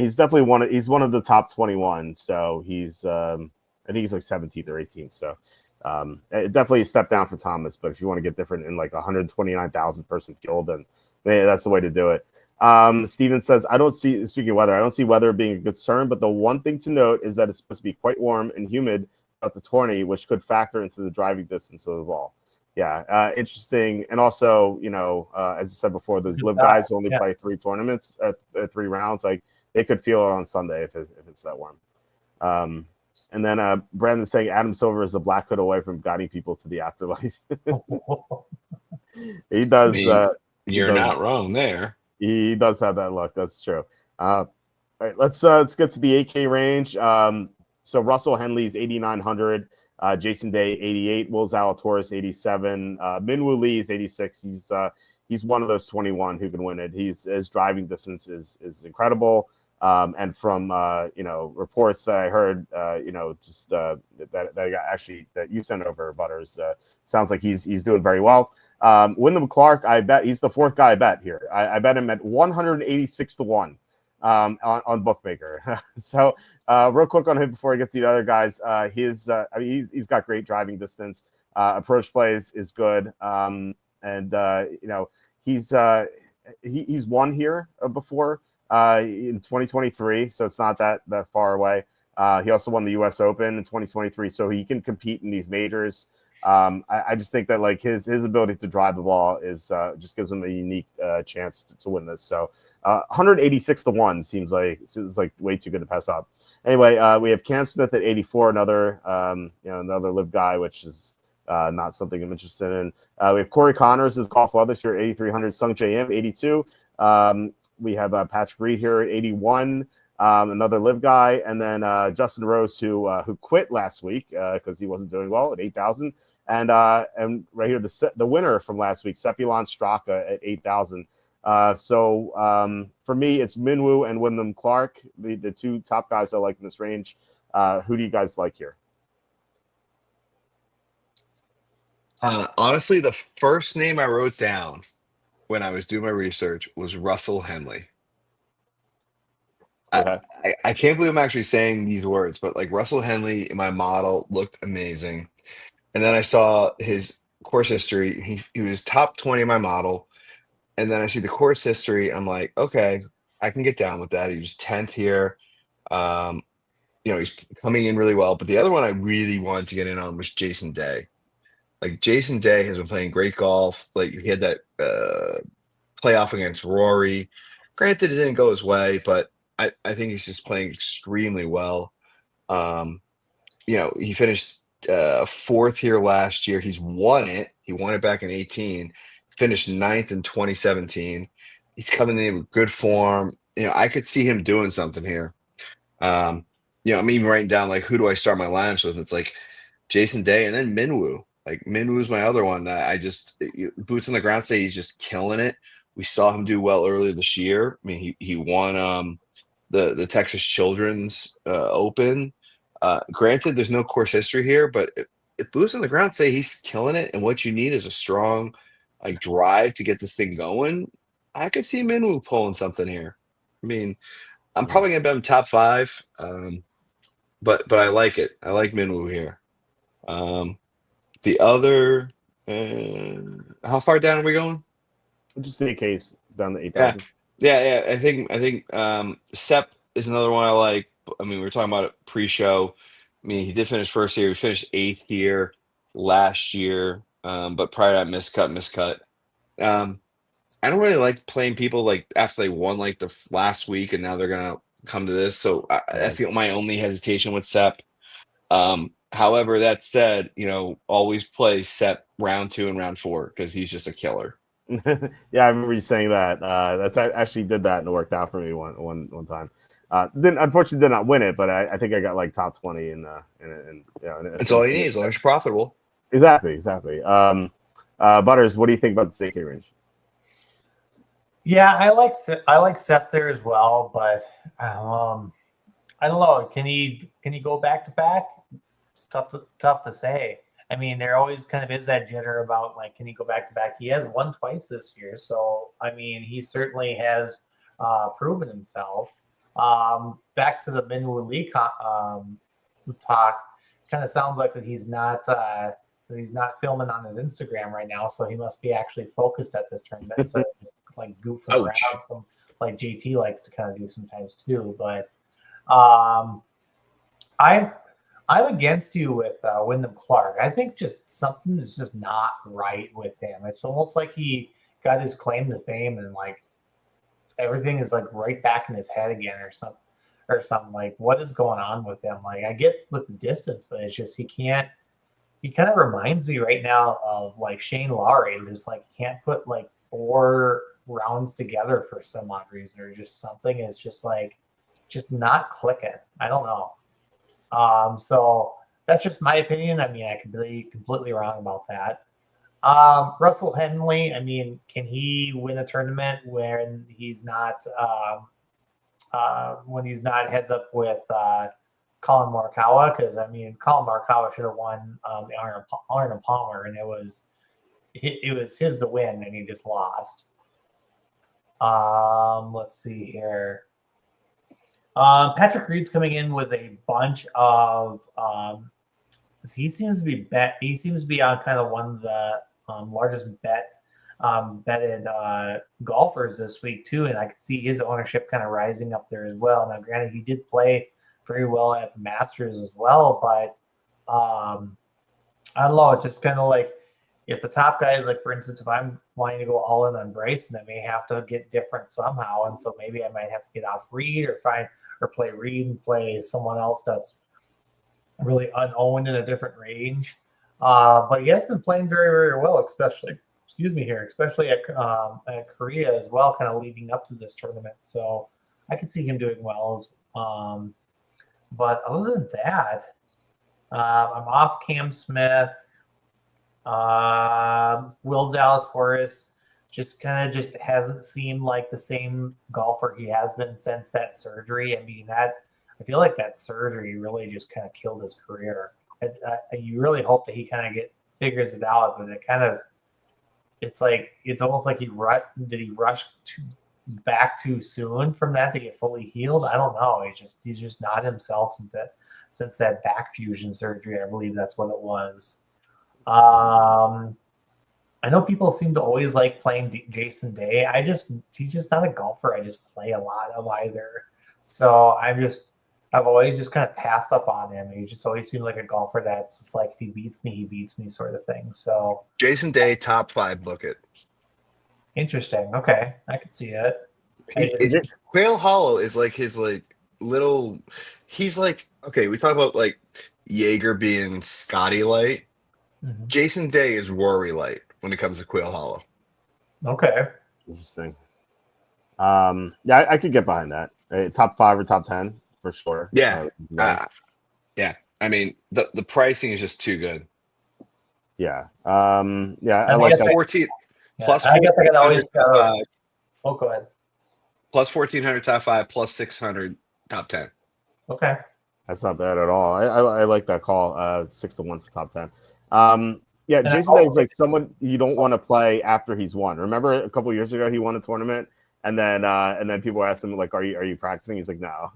he's definitely he's one of the top 21. So he's I think he's like 17th or 18th. So definitely a step down for Thomas. But if you want to get different in like 129,000 person field, then that's the way to do it. Steven says, speaking of weather, I don't see weather being a concern, but the one thing to note is that it's supposed to be quite warm and humid at the tourney, which could factor into the driving distance of the ball. Yeah, interesting. And also, you know, as I said before, those live guys who only play 3 tournaments at 3 rounds, like they could feel it on Sunday if it's that warm. And then Brandon saying Adam Silver is a black hood away from guiding people to the afterlife. He does. You're not wrong there. He does have that look. That's true. All right, let's get to the 8K range. So Russell Henley's 8,900. Jason Day 88, Will Zalatoris 87, Minwoo Lee is 86. He's one of those 21 who can win it. His driving distance is incredible. And from reports that I heard, just that you sent over, Butters, sounds like he's doing very well. Wyndham Clark, I bet he's the 4th guy I bet here. I bet him at 186-1 on Bookmaker. So real quick on him before I get to the other guys, he's got great driving distance. Approach plays is good. He's won here before in 2023, so it's not that far away. He also won the U.S. Open in 2023, so he can compete in these majors. I just think that like his ability to drive the ball is just gives him a unique chance to win this. So 186-1 seems like way too good to pass up. Anyway, we have Cam Smith at 84, another live guy, which is not something I'm interested in. We have Corey Connors as golf well this year, 8,300. Sung J M 82. We have Patrick Reed here at 81. Another live guy, and then Justin Rose, who quit last week because he wasn't doing well at 8,000, and right here the winner from last week, Sepulon Straka at 8,000. So for me, it's Minwoo and Wyndham Clark, the 2 top guys I like in this range. Who do you guys like here? Honestly, the first name I wrote down when I was doing my research was Russell Henley. Okay. I can't believe I'm actually saying these words, but like Russell Henley in my model looked amazing. And then I saw his course history. He was top 20 in my model. And then I see the course history. I'm like, okay, I can get down with that. He was 10th here. he's coming in really well. But the other one I really wanted to get in on was Jason Day. Like Jason Day has been playing great golf. Like he had that playoff against Rory. Granted, it didn't go his way, but I think he's just playing extremely well. Um, he finished fourth here last year. He's won it. He won it back in 18. Finished ninth in 2017. He's coming in with good form. I could see him doing something here. I'm even writing down like who do I start my lineups with? It's like Jason Day and then Minwoo. Like Minwoo is my other one that boots on the ground say he's just killing it. We saw him do well earlier this year. I mean, he won the Texas Children's Open. Granted, there's no course history here, but if boots on the ground say he's killing it, and what you need is a strong like drive to get this thing going, I could see Minwoo pulling something here. I mean, I'm probably gonna bet him top 5, but I like it. I like Minwoo here. The other, how far down are we going? Just in case down to Yeah, 8,000. yeah. I think Sepp is another one I like. I mean, we were talking about it pre-show. I mean, he did finish first here. He finished 8th here last year, but prior to that, miscut. I don't really like playing people like after they won like the last week and now they're gonna come to this. So that's my only hesitation with Sepp. However, that said, always play Sepp round 2 and round 4 because he's just a killer. Yeah, I remember you saying that. I actually did that and it worked out for me one time. Then unfortunately did not win it, but I think I got like top 20 in That's all you need as long as you're profitable. Exactly. Butters, what do you think about the stake range? Yeah, I like Seth there as well, but I don't know. Can he go back to back? It's tough to say. I mean, there always kind of is that jitter about like, can he go back to back? He has won twice this year, so I mean, he certainly has proven himself. Back to the Minwoo Lee talk, kind of sounds like that he's not filming on his Instagram right now, so he must be actually focused at this tournament. So just like goofing around, from, like JT likes to kind of do sometimes too. But I'm against you with Wyndham Clark. I think just something is just not right with him. It's almost like he got his claim to fame and like everything is like right back in his head again or something. Like, what is going on with him? Like, I get with the distance, but it's just he can't. He kind of reminds me right now of like Shane Lowry. Just like can't put like 4 rounds together for some odd reason, or just something is just not clicking. I don't know. So that's just my opinion. I mean, I could be completely wrong about that. Russell Henley, I mean, can he win a tournament when he's not heads up with Colin Morikawa? Because I mean, Colin Morikawa should have won Arnold Palmer, and it was his to win, and he just lost. Let's see here. Patrick Reed's coming in with a bunch of. He seems to be on kind of one of the largest betted golfers this week too, and I could see his ownership kind of rising up there as well. Now, granted, he did play very well at the Masters as well, but I don't know. It's just kind of like if the top guys, like for instance, if I'm wanting to go all in on Bryson, I may have to get different somehow, and so maybe I might have to get off Reed or play Reed and play someone else that's really unowned in a different range. But he has been playing very, very well, especially at Korea as well, kind of leading up to this tournament. So I could see him doing well. But other than that, I'm off Cam Smith. Will Zalatoris just hasn't seemed like the same golfer he has been since that surgery. I mean, I feel like that surgery really just kind of killed his career. You really hope that he kind of figures it out, but it's almost like he rush back too soon from that to get fully healed? I don't know. He's just not himself since that back fusion surgery. I believe that's what it was. I know people seem to always like playing Jason Day. He's just not a golfer I just play a lot of either. So I I've always just kind of passed up on him. He just always seemed like a golfer that's just like, if he beats me, he beats me sort of thing. So Jason Day, top 5 book it. interesting. Okay, I could see it. Quail Hollow is like his like little. He's like, okay, we talk about like Jaeger being Scotty light. Mhm. Jason Day is Rory light when it comes to Quail Hollow. Okay. Interesting. Yeah, I could get behind that. Top 5 or top 10 for sure. Yeah. Yeah. I mean, the pricing is just too good. Yeah. Yeah, I I like guess that. 14 Yeah, plus I guess I could always 1400 Oh, go ahead. plus 1400 top 5 plus 600 top 10. Okay. That's not bad at all. I like that call. 6-1 for top 10. Yeah, And Jason Day is like someone you don't want to play after he's won. Remember a couple years ago he won a tournament, and then people asked him like, "Are you practicing?" He's like, "No."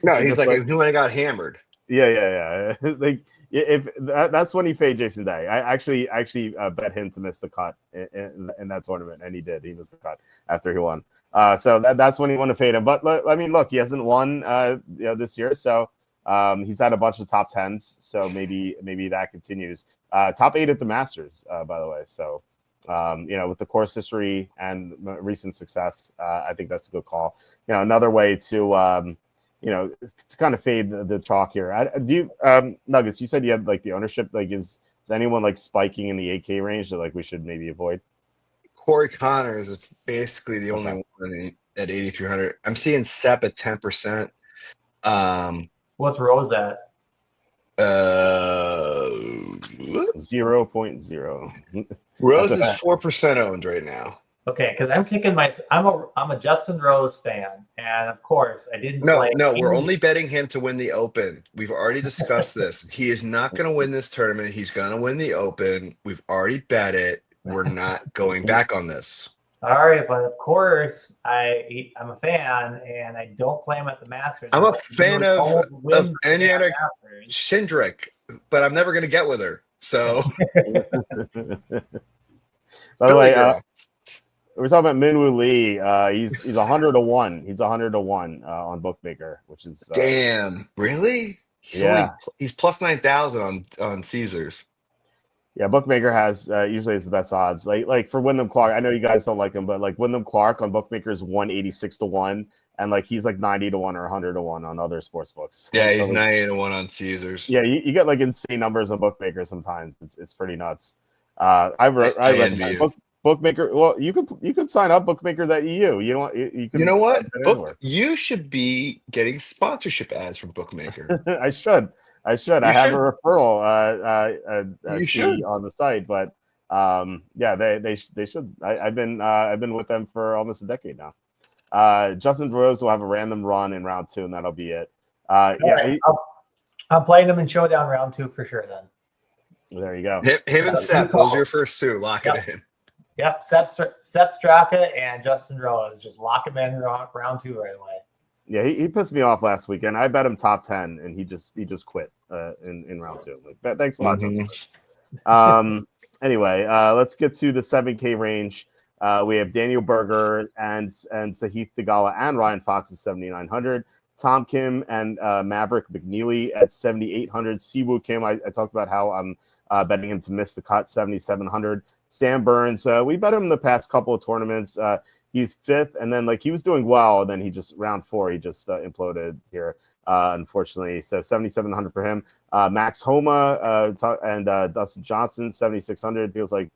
No, he's like who I got hammered. Yeah. Like if that's when he faded Jason Day. I actually bet him to miss the cut in that tournament, and he did. He missed the cut after he won. So that's when he wanted to fade him. But I mean, look, he hasn't won this year, so he's had a bunch of top 10s. So maybe that continues. Top 8 at the Masters, by the way. So with the course history and recent success, I think that's a good call. Another way to to kind of fade the chalk here. Do you Nuggets? You said you had like the ownership. Like, is anyone like spiking in the 8K range that like we should maybe avoid? Corey Connors is basically the only one at 8,300. I'm seeing Sepp at 10%. What's Rose at? 0.0. Rose is 4% owned right now. Okay, because I'm kicking I'm a Justin Rose fan, and of course I didn't play. No, we're only betting him to win the Open. We've already discussed this. He is not going to win this tournament. He's going to win the Open. We've already bet it. We're not going back on this. All right, but of course I'm a fan, and I don't play him at the Masters. I'm a fan of Anya Shindrick, but I'm never going to get with her. So, by the way, we're talking about Minwoo Lee. He's 100 to 1. He's 100 to 1 on Bookmaker, which is damn. Really? He's plus 9,000 on Caesars. Yeah, Bookmaker has usually has the best odds. Like for Wyndham Clark, I know you guys don't like him, but like Wyndham Clark on Bookmaker is 186 to 1, and like he's like 90 to 1 or 100 to 1 on other sports books. Yeah, he's 90 to 1 on Caesars. Yeah, you get like insane numbers on Bookmaker sometimes. It's pretty nuts. I recommend Bookmaker. Well, you could sign up Bookmaker.eu. You know what? You should be getting sponsorship ads from Bookmaker. I should. I have a referral fee on the site, but yeah, they should. I've been with them for almost a decade now. Justin Rose will have a random run in round 2, and that'll be it. I'm playing him in Showdown round 2 for sure. Then there you go. Him and Seth, those are your first 2. Lock it in. Yep, Seth Straka and Justin Rose. Just lock him in round 2 right away. Yeah, he pissed me off last weekend. I bet him top 10, and he just quit in round 2. Like, thanks a lot, Justin. Anyway, let's get to the 7K range. We have Daniel Berger and Sahith Theegala and Ryan Fox at 7,900. Tom Kim and Maverick McNeely at 7,800. Siwoo Kim, I talked about how I'm betting him to miss the cut, 7,700. Sam Burns, we bet him the past couple of tournaments. He's 5th, and then like he was doing well, and then he just round 4 he just imploded here, unfortunately. So 7,700 for him. Max Homa and Dustin Johnson 7,600. Feels like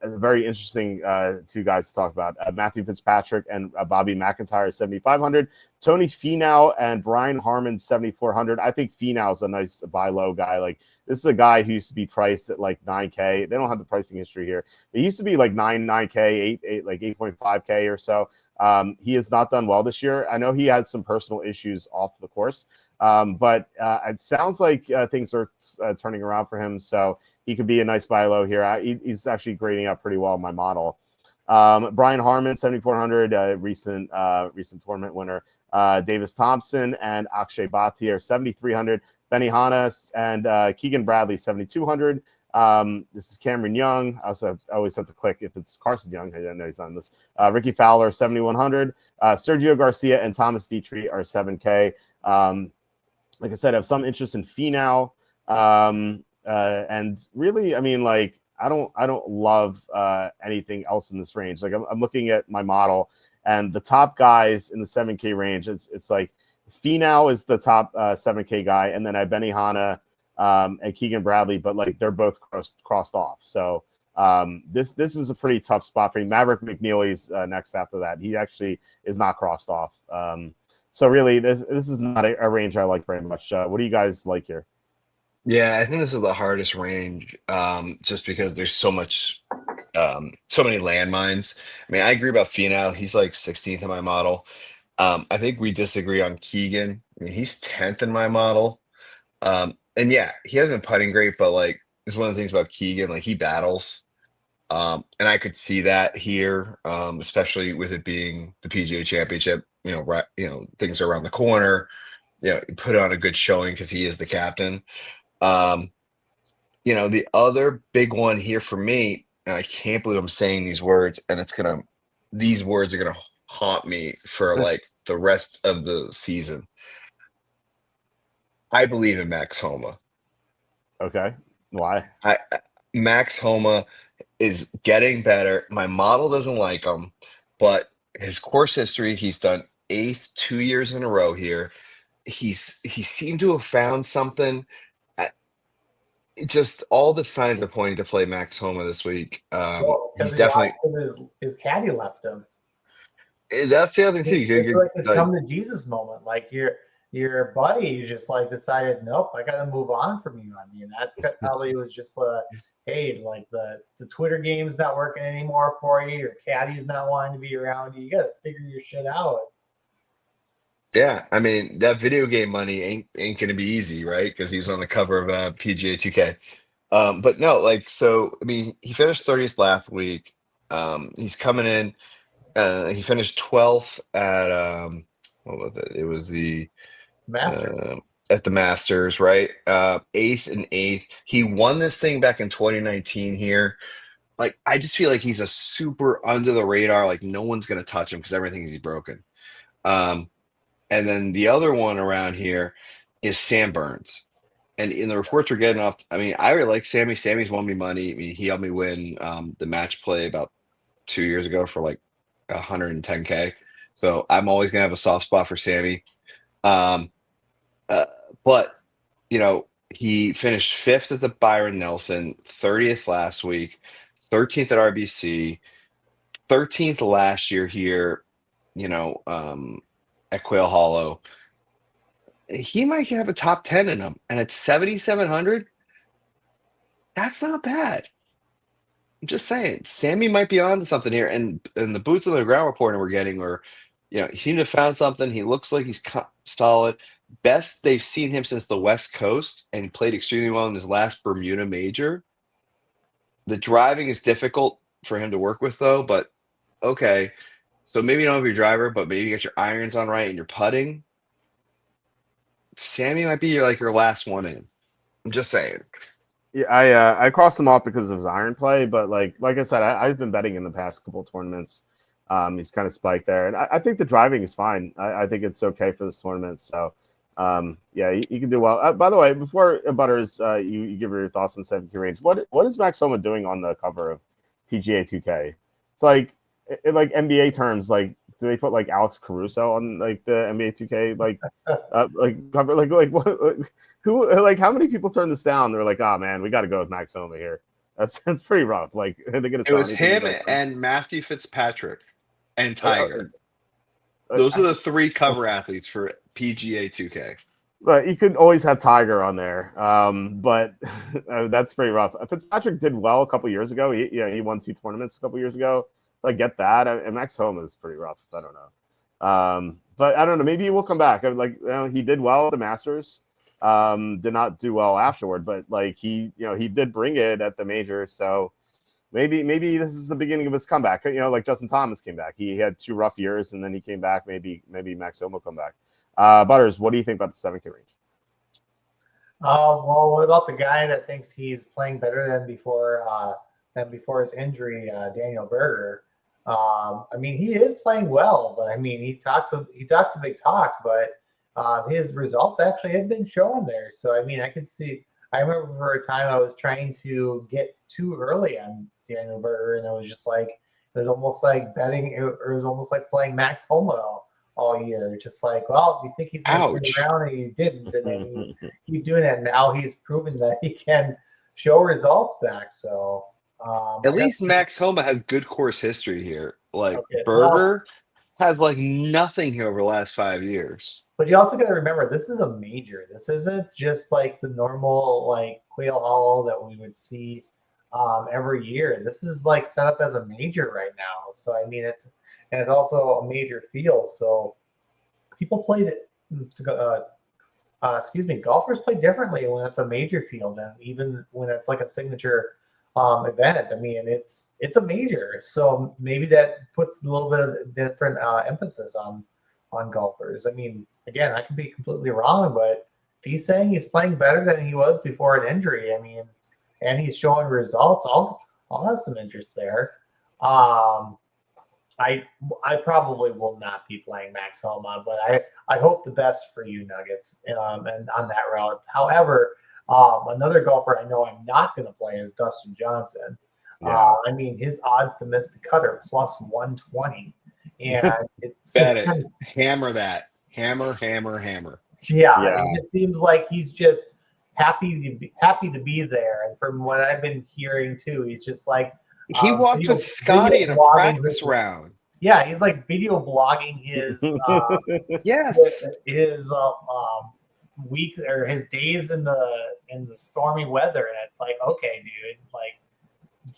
very interesting 2 guys to talk about. Matthew Fitzpatrick and Bobby McIntyre 7,500. Tony Finau and Brian Harmon 7,400. I think Finau's a nice buy low guy. Like this is a guy who used to be priced at like 9K. They don't have the pricing history here. It used to be like 9K, 8 like 8.5K or so. He has not done well this year. I know he has some personal issues off the course, but it sounds like things are turning around for him. So he could be a nice buy low here. He's actually grading up pretty well in my model. Brian Harmon, 7,400, recent tournament winner. Davis Thompson and Akshay Bhatia are 7,300. Benny Hannes and Keegan Bradley, 7,200. This is Cameron Young. I always have to click if it's Carson Young. I didn't know he's on this. Ricky Fowler, 7,100. Sergio Garcia and Thomas Dietrich are 7K. Like I said, I have some interest in Finau. And really, I mean, like, I don't love anything else in this range. Like, I'm looking at my model, and the top guys in the 7K range, it's like Finau is the top 7K guy, and then I have Benihana and Keegan Bradley, but like they're both crossed off. So this is a pretty tough spot for me. Maverick McNeely's next after that. He actually is not crossed off. So really, this is not a range I like very much. What do you guys like here? Yeah, I think this is the hardest range, just because there's so much, so many landmines. I mean, I agree about Finau. He's like 16th in my model. I think we disagree on Keegan. I mean, he's 10th in my model. And yeah, he hasn't been putting great, but like it's one of the things about Keegan, like he battles. And I could see that here, especially with it being the PGA Championship. Right, things are around the corner. He put on a good showing because he is the captain. Um, the other big one here for me, and I can't believe I'm saying these words, and these words are gonna haunt me for like the rest of the season. I believe in Max Homa. Okay, why? Max Homa is getting better. My model doesn't like him, but his course history, he's done eighth 2 years in a row here. He seemed to have found something. Just all the signs are pointing to play Max Homa this week. He's definitely his caddy left him. That's the other thing too. It's like this come to Jesus moment. Like your buddy just like decided, nope, I got to move on from you. I mean, that probably was just hey, like the Twitter game's not working anymore for you. Your caddy's not wanting to be around you. You got to figure your shit out. Yeah, I mean that video game money ain't gonna be easy, right? Because he's on the cover of PGA 2K. But no, like so. I mean, he finished 30th last week. He's coming in. He finished 12th at what was it? It was the Master. At the Masters, right? Eighth and eighth. He won this thing back in 2019 here. Like, I just feel like he's a super under the radar. Like, no one's gonna touch him because everything he's broken. And then the other one around here is Sam Burns. And in the reports we're getting off, I mean, I really like Sammy. Sammy's won me money. I mean, he helped me win the match play about 2 years ago for like 110K. So I'm always gonna have a soft spot for Sammy. Um, but he finished fifth at the Byron Nelson, 30th last week, 13th at RBC, 13th last year here. At Quail Hollow. He might have a top 10 in him, and at 7,700, that's not bad. I'm just saying, Sammy might be on to something here, and the boots on the ground reporting we're getting are, he seemed to have found something. He looks like he's solid. Best they've seen him since the West Coast, and he played extremely well in his last Bermuda major. The driving is difficult for him to work with, though, but okay. So maybe you don't have your driver, but maybe you get your irons on right and you're putting. Sammy might be your last one in. I'm just saying. Yeah, I crossed him off because of his iron play, but like I said, I've been betting in the past couple of tournaments. He's kind of spiked there, and I think the driving is fine. I think it's okay for this tournament. So, yeah, you can do well. By the way, before Butters, you give your thoughts on 7K range. What is Max Homa doing on the cover of PGA 2K? It's like in like NBA terms, like do they put like Alex Caruso on like the NBA 2K cover? Like what? Who like how many people turn this down? They're like, oh man, we got to go with Max Homa here. That's pretty rough. Like they're gonna. It was him and Matthew Fitzpatrick and Tiger. Those are the three cover athletes for PGA 2K. But you could always have Tiger on there. But that's pretty rough. Fitzpatrick did well a couple years ago. He won 2 tournaments a couple years ago. So I get that. And Max Homa is pretty rough. I don't know. But I don't know. Maybe he will come back. He did well at the Masters. Did not do well afterward, but like he did bring it at the major. So maybe this is the beginning of his comeback. Like Justin Thomas came back. He had 2 rough years and then he came back. Maybe Max Homa will come back. Butters, what do you think about the 7K range? Well, what about the guy that thinks he's playing better than before his injury, Daniel Berger? I mean, he is playing well, but I mean, he talks a big talk, but his results actually have been showing there. So I mean, I can see. I remember for a time I was trying to get too early on Daniel Berger, and it was just like it was almost like betting, or it was almost like playing Max Homa all year. Just like, well, you think he's going to turn Ouch. around, and he didn't, and then you keep doing it. And now he's proven that he can show results back. So At least Max Homa has good course history here. Like okay, well, Berger has like nothing here over the last 5 years. but you also got to remember this is a major. This isn't just like the normal like Quail Hollow that we would see every year. This is like set up as a major right now. So I mean, it's also a major field. So people played it. Golfers play differently when it's a major field, and even when it's like a signature event. I mean, it's a major, so maybe that puts a little bit of different emphasis on golfers. I mean, again, I could be completely wrong, but if he's saying he's playing better than he was before an injury, I mean, and he's showing results, I'll have some interest there. I probably will not be playing Max Homa, but I hope the best for you, Nuggets, and on that route. However, another golfer I know I'm not going to play is Dustin Johnson. Yeah. I mean, his odds to miss the cut are plus 120, and it's Bet just it. kind of, Hammer that. Hammer, hammer, hammer. yeah. It just seems like he's just happy to be there. And from what I've been hearing too, he's just like He walked with Scotty in a practice round. Yeah, he's like video blogging his Yes. his weeks or his days in the stormy weather, and it's like, okay, dude, like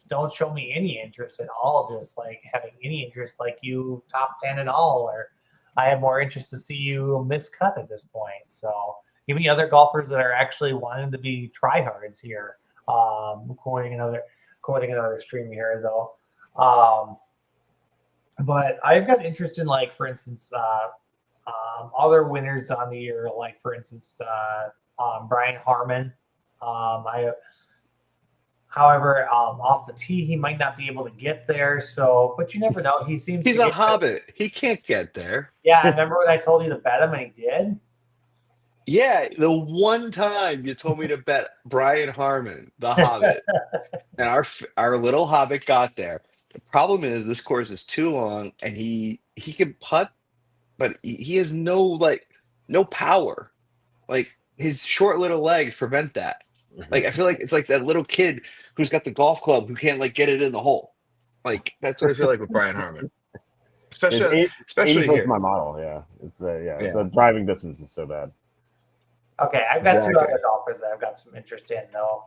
don't show me any interest at all, just like having any interest like you top 10 at all, or I have more interest to see you miscut at this point. So give me other golfers that are actually wanting to be tryhards here. Quoting another stream here though. But I've got interest in, like, for instance, other winners on the year, like, for instance, Brian Harmon. However, off the tee, he might not be able to get there. So, but you never know. He's a hobbit. He can't get there. Yeah, I remember when I told you to bet him, and he did. Yeah, the one time you told me to bet Brian Harmon, the Hobbit, and our little Hobbit got there. The problem is this course is too long, and he can putt, but he has no power. Like his short little legs prevent that. Like I feel like it's like that little kid who's got the golf club who can't like get it in the hole. Like that's what I feel like with Brian Harmon. Especially here. My model, yeah. It's the driving distance is so bad. Okay, I've got two other golfers that I've got some interest in though.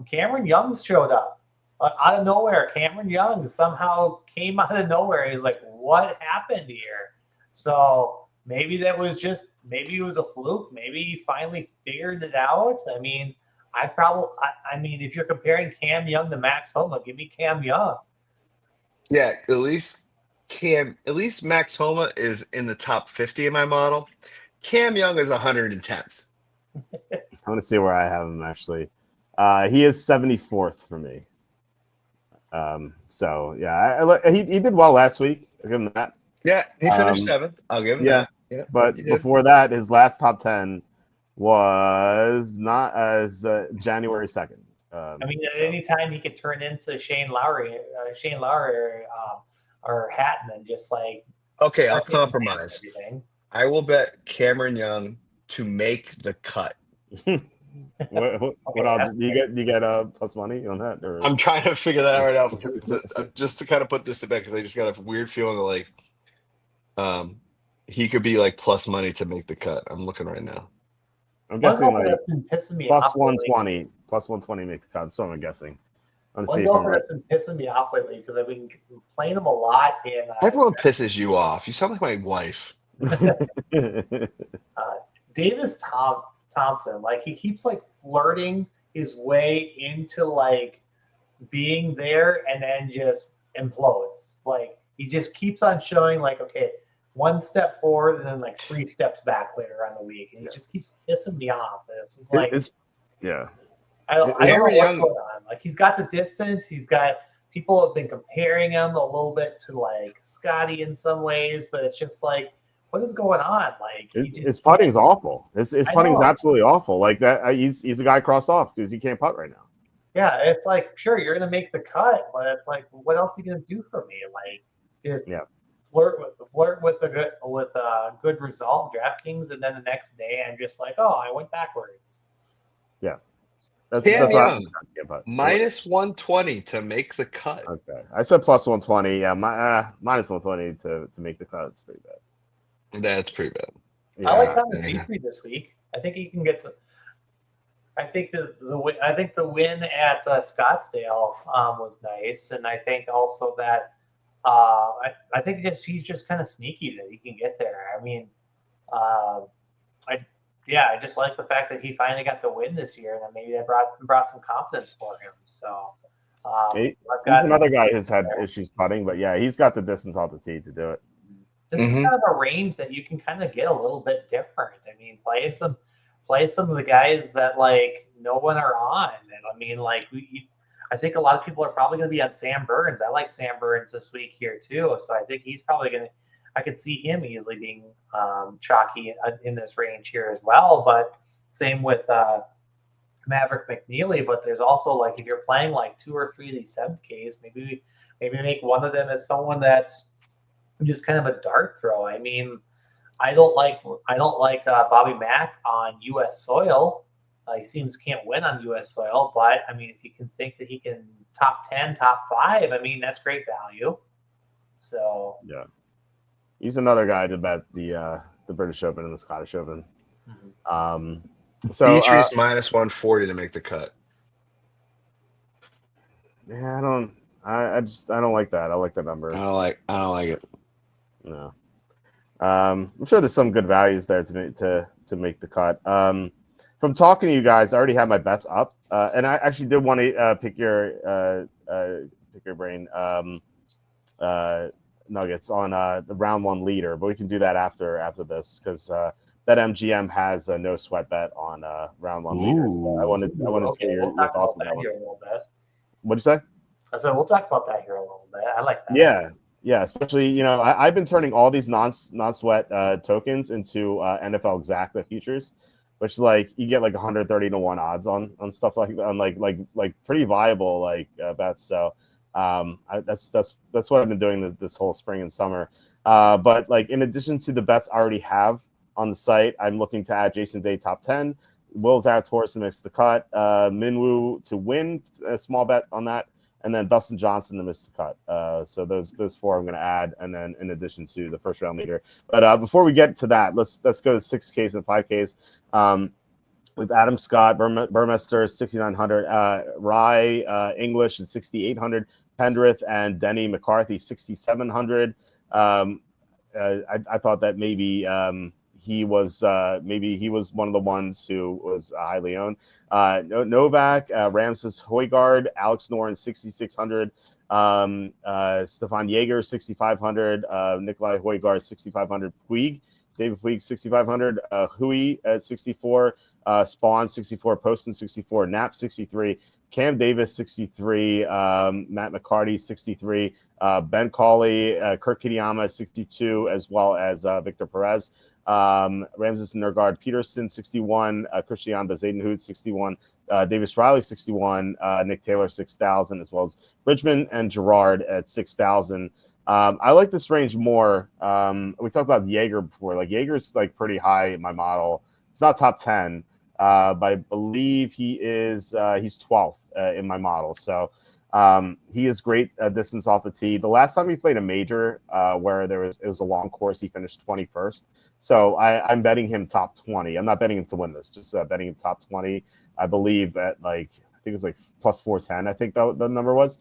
Cameron Young showed up out of nowhere. Cameron Young somehow came out of nowhere. He's like, what happened here? So maybe it was a fluke. Maybe he finally figured it out. I mean, if you're comparing Cam Young to Max Homa, give me Cam Young. Yeah, at least Max Homa is in the top 50 in my model. Cam Young is 110th. I want to see where I have him actually. He is 74th for me. So yeah, he did well last week. I'll give him that. Yeah, he finished 7th. I'll give him that. Yeah, but before that, his last top 10 was not as January 2nd. I mean, at any time he could turn into Shane Lowry or Hatton and just like. Okay, I'll compromise. I will bet Cameron Young to make the cut. What else? You get plus money on that? Or? I'm trying to figure that right out just to kind of put this to bed because I just got a weird feeling that like he could be like plus money to make the cut. I'm looking right now. I'm guessing like plus 120. Plus 120 make the cut. That's what I'm guessing. One golfer that's been pissing me off lately because I've been playing him a lot. Everyone pisses you off. You sound like my wife. Davis Thompson, like he keeps like flirting his way into like being there and then just implodes. Like he just keeps on showing like, okay, one step forward and then like 3 steps back later on the week, and he just keeps pissing me off. And it's just like, yeah. I don't know what's going on. Like, he's got the distance. He's got people have been comparing him a little bit to like Scotty in some ways, but it's just like, what is going on? Like, his putting's awful. His putting's absolutely awful. Like that, he's a guy crossed off because he can't putt right now. Yeah, it's like, sure, you're gonna make the cut, but it's like, what else are you gonna do for me? Like, just flirt with a good result, DraftKings, and then the next day I'm just like, oh, I went backwards. Yeah. That's Young, minus 120 to make the cut. Okay, I said plus 120. Yeah, minus 120 to make the cut. It's pretty bad. That's pretty bad. Yeah. I like Thomas Jeffrey this week. I think he can get some. I think the win at Scottsdale was nice, and I think also that I think he's just kind of sneaky that he can get there. I mean, I just like the fact that he finally got the win this year, and then maybe that brought some confidence for him. So he's another guy who's had issues putting, but yeah, he's got the distance off the tee to do it. This is kind of a range that you can kind of get a little bit different. I mean, play some of the guys that like no one are on, and I mean, like I think a lot of people are probably going to be on Sam Burns. I like Sam Burns this week here too, so I think he's probably going to. I could see him easily being chalky in this range here as well. But same with Maverick McNeely. But there's also like if you're playing like 2 or 3 of these 7Ks, maybe make one of them as someone that's just kind of a dart throw. I mean, I don't like Bobby Mack on U.S. soil. He seems can't win on U.S. soil, but I mean, if you can think that he can top 10, top 5, I mean, that's great value. So yeah. He's another guy to bet the British Open and the Scottish Open. So Dietrich's minus 140 to make the cut. Yeah, I don't like that. I like that number. I don't like it. No. I'm sure there's some good values there to make the cut. From talking to you guys, I already have my bets up, and I actually did want to pick your brain. Nuggets on the round 1 leader, but we can do that after this because BetMGM has a no sweat bet on round 1 leader. So I wanted to get your thoughts on that one. What'd you say? I said we'll talk about that here a little bit. I like that. Yeah. Especially I've been turning all these non-sweat tokens into NFL Exacta futures, which is like you get like 130 to 1 odds on stuff like that, on like pretty viable bets. So. That's what I've been doing this whole spring and summer. But like in addition to the bets I already have on the site, I'm looking to add Jason Day top 10, Will Zalatoris to miss the cut, Minwoo to win a small bet on that, and then Dustin Johnson to miss the cut. So those 4 I'm going to add, and then in addition to the first round leader. But before we get to that, let's go to 6Ks and 5Ks. With Adam Scott, Burmester 6,900, Rye English is 6,800, Pendrith and Denny McCarthy 6,700. I thought that maybe he was one of the ones who was highly owned. Novak, Ramses Højgaard, Alex Noren 6,600. Stefan Jaeger 6,500. Nikolai Højgaard 6,500. David Puig 6,500. Hui at 64. Spawn 64, Poston 64, Knapp 63, Cam Davis 63, Matt McCarty 63, Ben Cawley, Kirk Kitayama 62, as well as Victor Perez, Ramses Nergard Peterson 61, Christian Bezadenhout 61, Davis Riley 61, Nick Taylor 6,000, as well as Bridgman and Gerard at 6,000. I like this range more. We talked about Jaeger before. Like Jaeger's like pretty high in my model. It's not top 10. But I believe he's 12th in my model. So he is great distance off the tee. The last time he played a major where it was a long course, he finished 21st. So I'm betting him top 20. I'm not betting him to win this, just betting him top 20. I believe at I think it was like plus 410. I think the number was.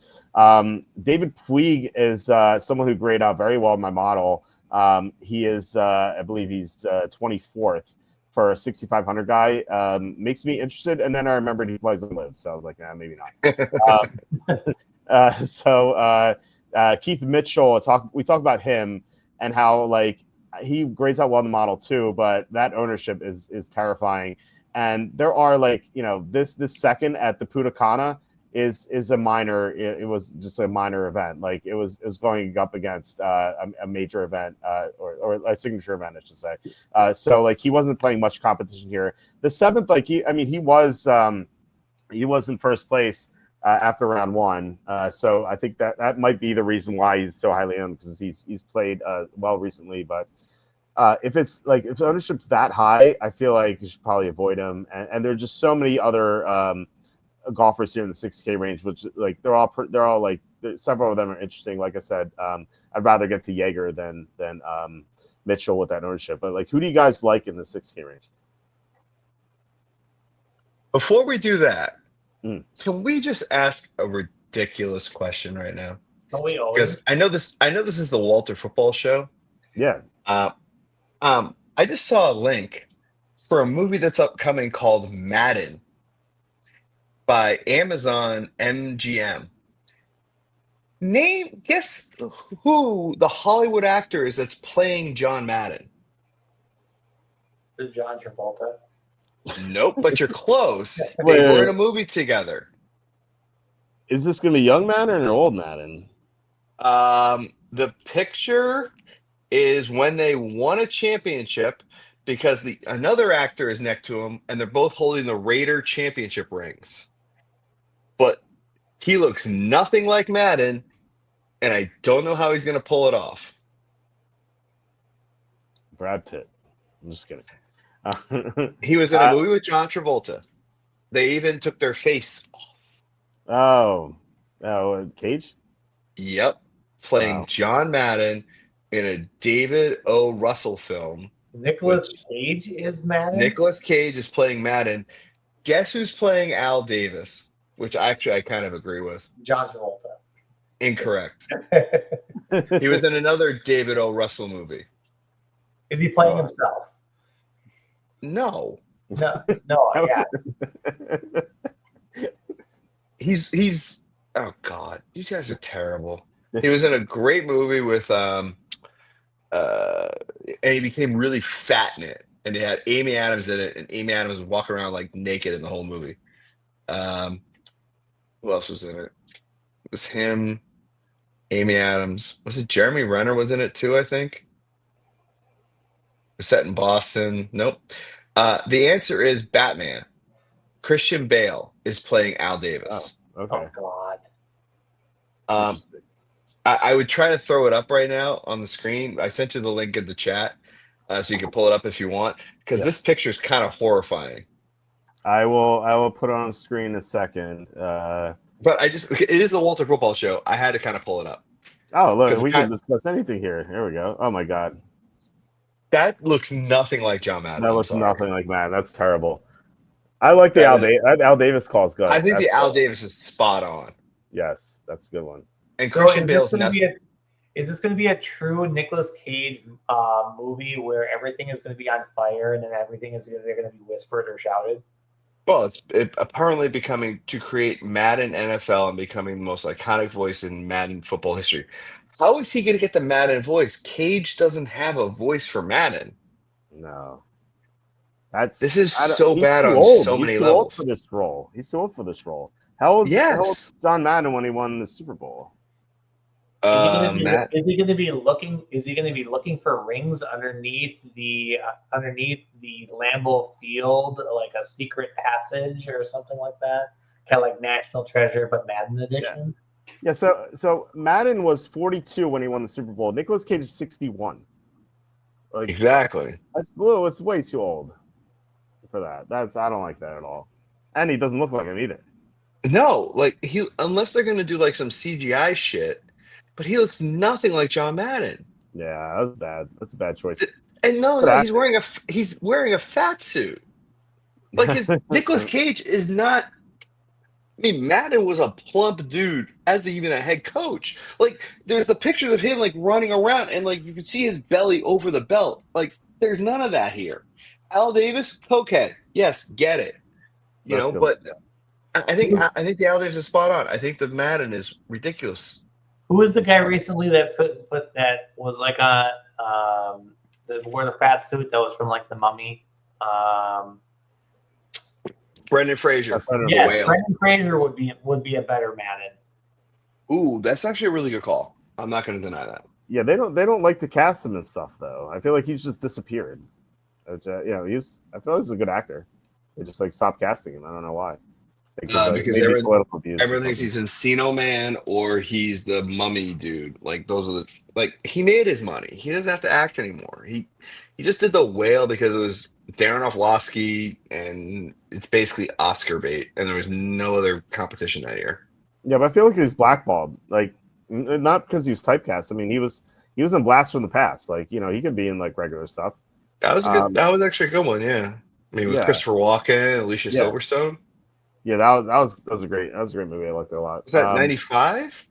David Puig is someone who graded out very well in my model. He is, I believe he's 24th. For a 6,500 guy, makes me interested. And then I remembered he plays on Live, so I was like, maybe not. So Keith Mitchell, we talked about him and how he grades out well in the model too, but that ownership is terrifying. And there are like, this second at the Putacana is a minor. It was just a minor event. Like it was going up against a major event or a signature event, I should say. So like he wasn't playing much competition here. The seventh, like he was in first place after round one. So I think that might be the reason why he's so highly owned, because he's played well recently. But if ownership's that high, I feel like you should probably avoid him. And there are just so many other golfers here in the 6K range, which like they're all like several of them are interesting. Like I said, I'd rather get to Jaeger than Mitchell with that ownership. But like, who do you guys like in the 6K range? Before we do that, can we just ask a ridiculous question right now? Don't we always? Because I know this is the Walter Football Show. Yeah. I just saw a link for a movie that's upcoming called Madden by Amazon MGM. Guess who the Hollywood actor is that's playing John Madden? Is it John Travolta? Nope, but you're close. They were in a movie together. Is this going to be young Madden or old Madden? The picture is when they won a championship, because another actor is next to him, and they're both holding the Raider championship rings. But he looks nothing like Madden, and I don't know how he's going to pull it off. Brad Pitt. I'm just kidding. He was in a movie with John Travolta. They even took their face off. Oh, Cage? Yep. Playing John Madden in a David O. Russell film. Nicolas Cage is Madden? Nicolas Cage is playing Madden. Guess who's playing Al Davis? Which actually I kind of agree with. John Travolta. Incorrect. He was in another David O. Russell movie. Is he playing himself? No. No, yeah. He's oh God, you guys are terrible. He was in a great movie with and he became really fat in it. And they had Amy Adams in it, and Amy Adams was walking around like naked in the whole movie. Who else was in it? It was him, Amy Adams. Was it Jeremy Renner was in it too, I think? It was set in Boston. Nope. The answer is Batman. Christian Bale is playing Al Davis. Oh, okay. Oh, God. I would try to throw it up right now on the screen. I sent you the link in the chat, so you can pull it up if you want, because this picture is kind of horrifying. I will put it on the screen in a second. But it is the Walter Football Show. I had to kind of pull it up. Oh, look, we can discuss anything here. Here we go. Oh my God. That looks nothing like John Madden. That looks nothing like Madden. That's terrible. I like the Al Davis call is good. I think Al Davis is spot on. Yes, that's a good one. And Christian Bale's is this going to be a true Nicolas Cage movie where everything is going to be on fire and then everything is going to be whispered or shouted? Well, it's apparently becoming to create Madden NFL and becoming the most iconic voice in Madden football history. How is he going to get the Madden voice? Cage doesn't have a voice for Madden. No. This is so bad on so many levels. He's too old for this role. He's too old for this role. How old is John Madden when he won the Super Bowl? Is he going to be looking for rings underneath the Lambeau Field, like a secret passage or something like that? Kind of like National Treasure, but Madden edition. Yeah. So Madden was 42 when he won the Super Bowl. Nicolas Cage is 61. Like, exactly. It's way too old for that. I don't like that at all. And he doesn't look like him either. No, like unless they're going to do like some CGI shit. But he looks nothing like John Madden. Yeah, that's bad. That's a bad choice. And he's wearing a fat suit. Like Nicolas Cage is not. I mean, Madden was a plump dude as even a head coach. Like there's the pictures of him like running around and like you can see his belly over the belt. Like there's none of that here. Al Davis, cokehead, yes, get it. But I think the Al Davis is spot on. I think the Madden is ridiculous. Who was the guy recently that put that was like the wore the fat suit that was from like the Mummy. Brendan Fraser. Yes, Whale. Brendan Fraser would be a better Madden. Ooh, that's actually a really good call. I'm not going to deny that. Yeah, they don't like to cast him and stuff though. I feel like he's just disappeared. Which, I feel like he's a good actor. They just like stopped casting him. I don't know why. Because maybe political views. everyone thinks he's Encino Man or he's the Mummy dude. Like those are he made his money. He doesn't have to act anymore. He just did the Whale because it was Darren Aronofsky and it's basically Oscar bait, and there was no other competition that year. Yeah, but I feel like he's blackballed. Like not because he was typecast. I mean, he was in Blast from the Past. Like he could be in like regular stuff. That was good. That was actually a good one. Yeah, I mean with Christopher Walken, Alicia Silverstone. Yeah, that was a great movie. I liked it a lot. Was that 95?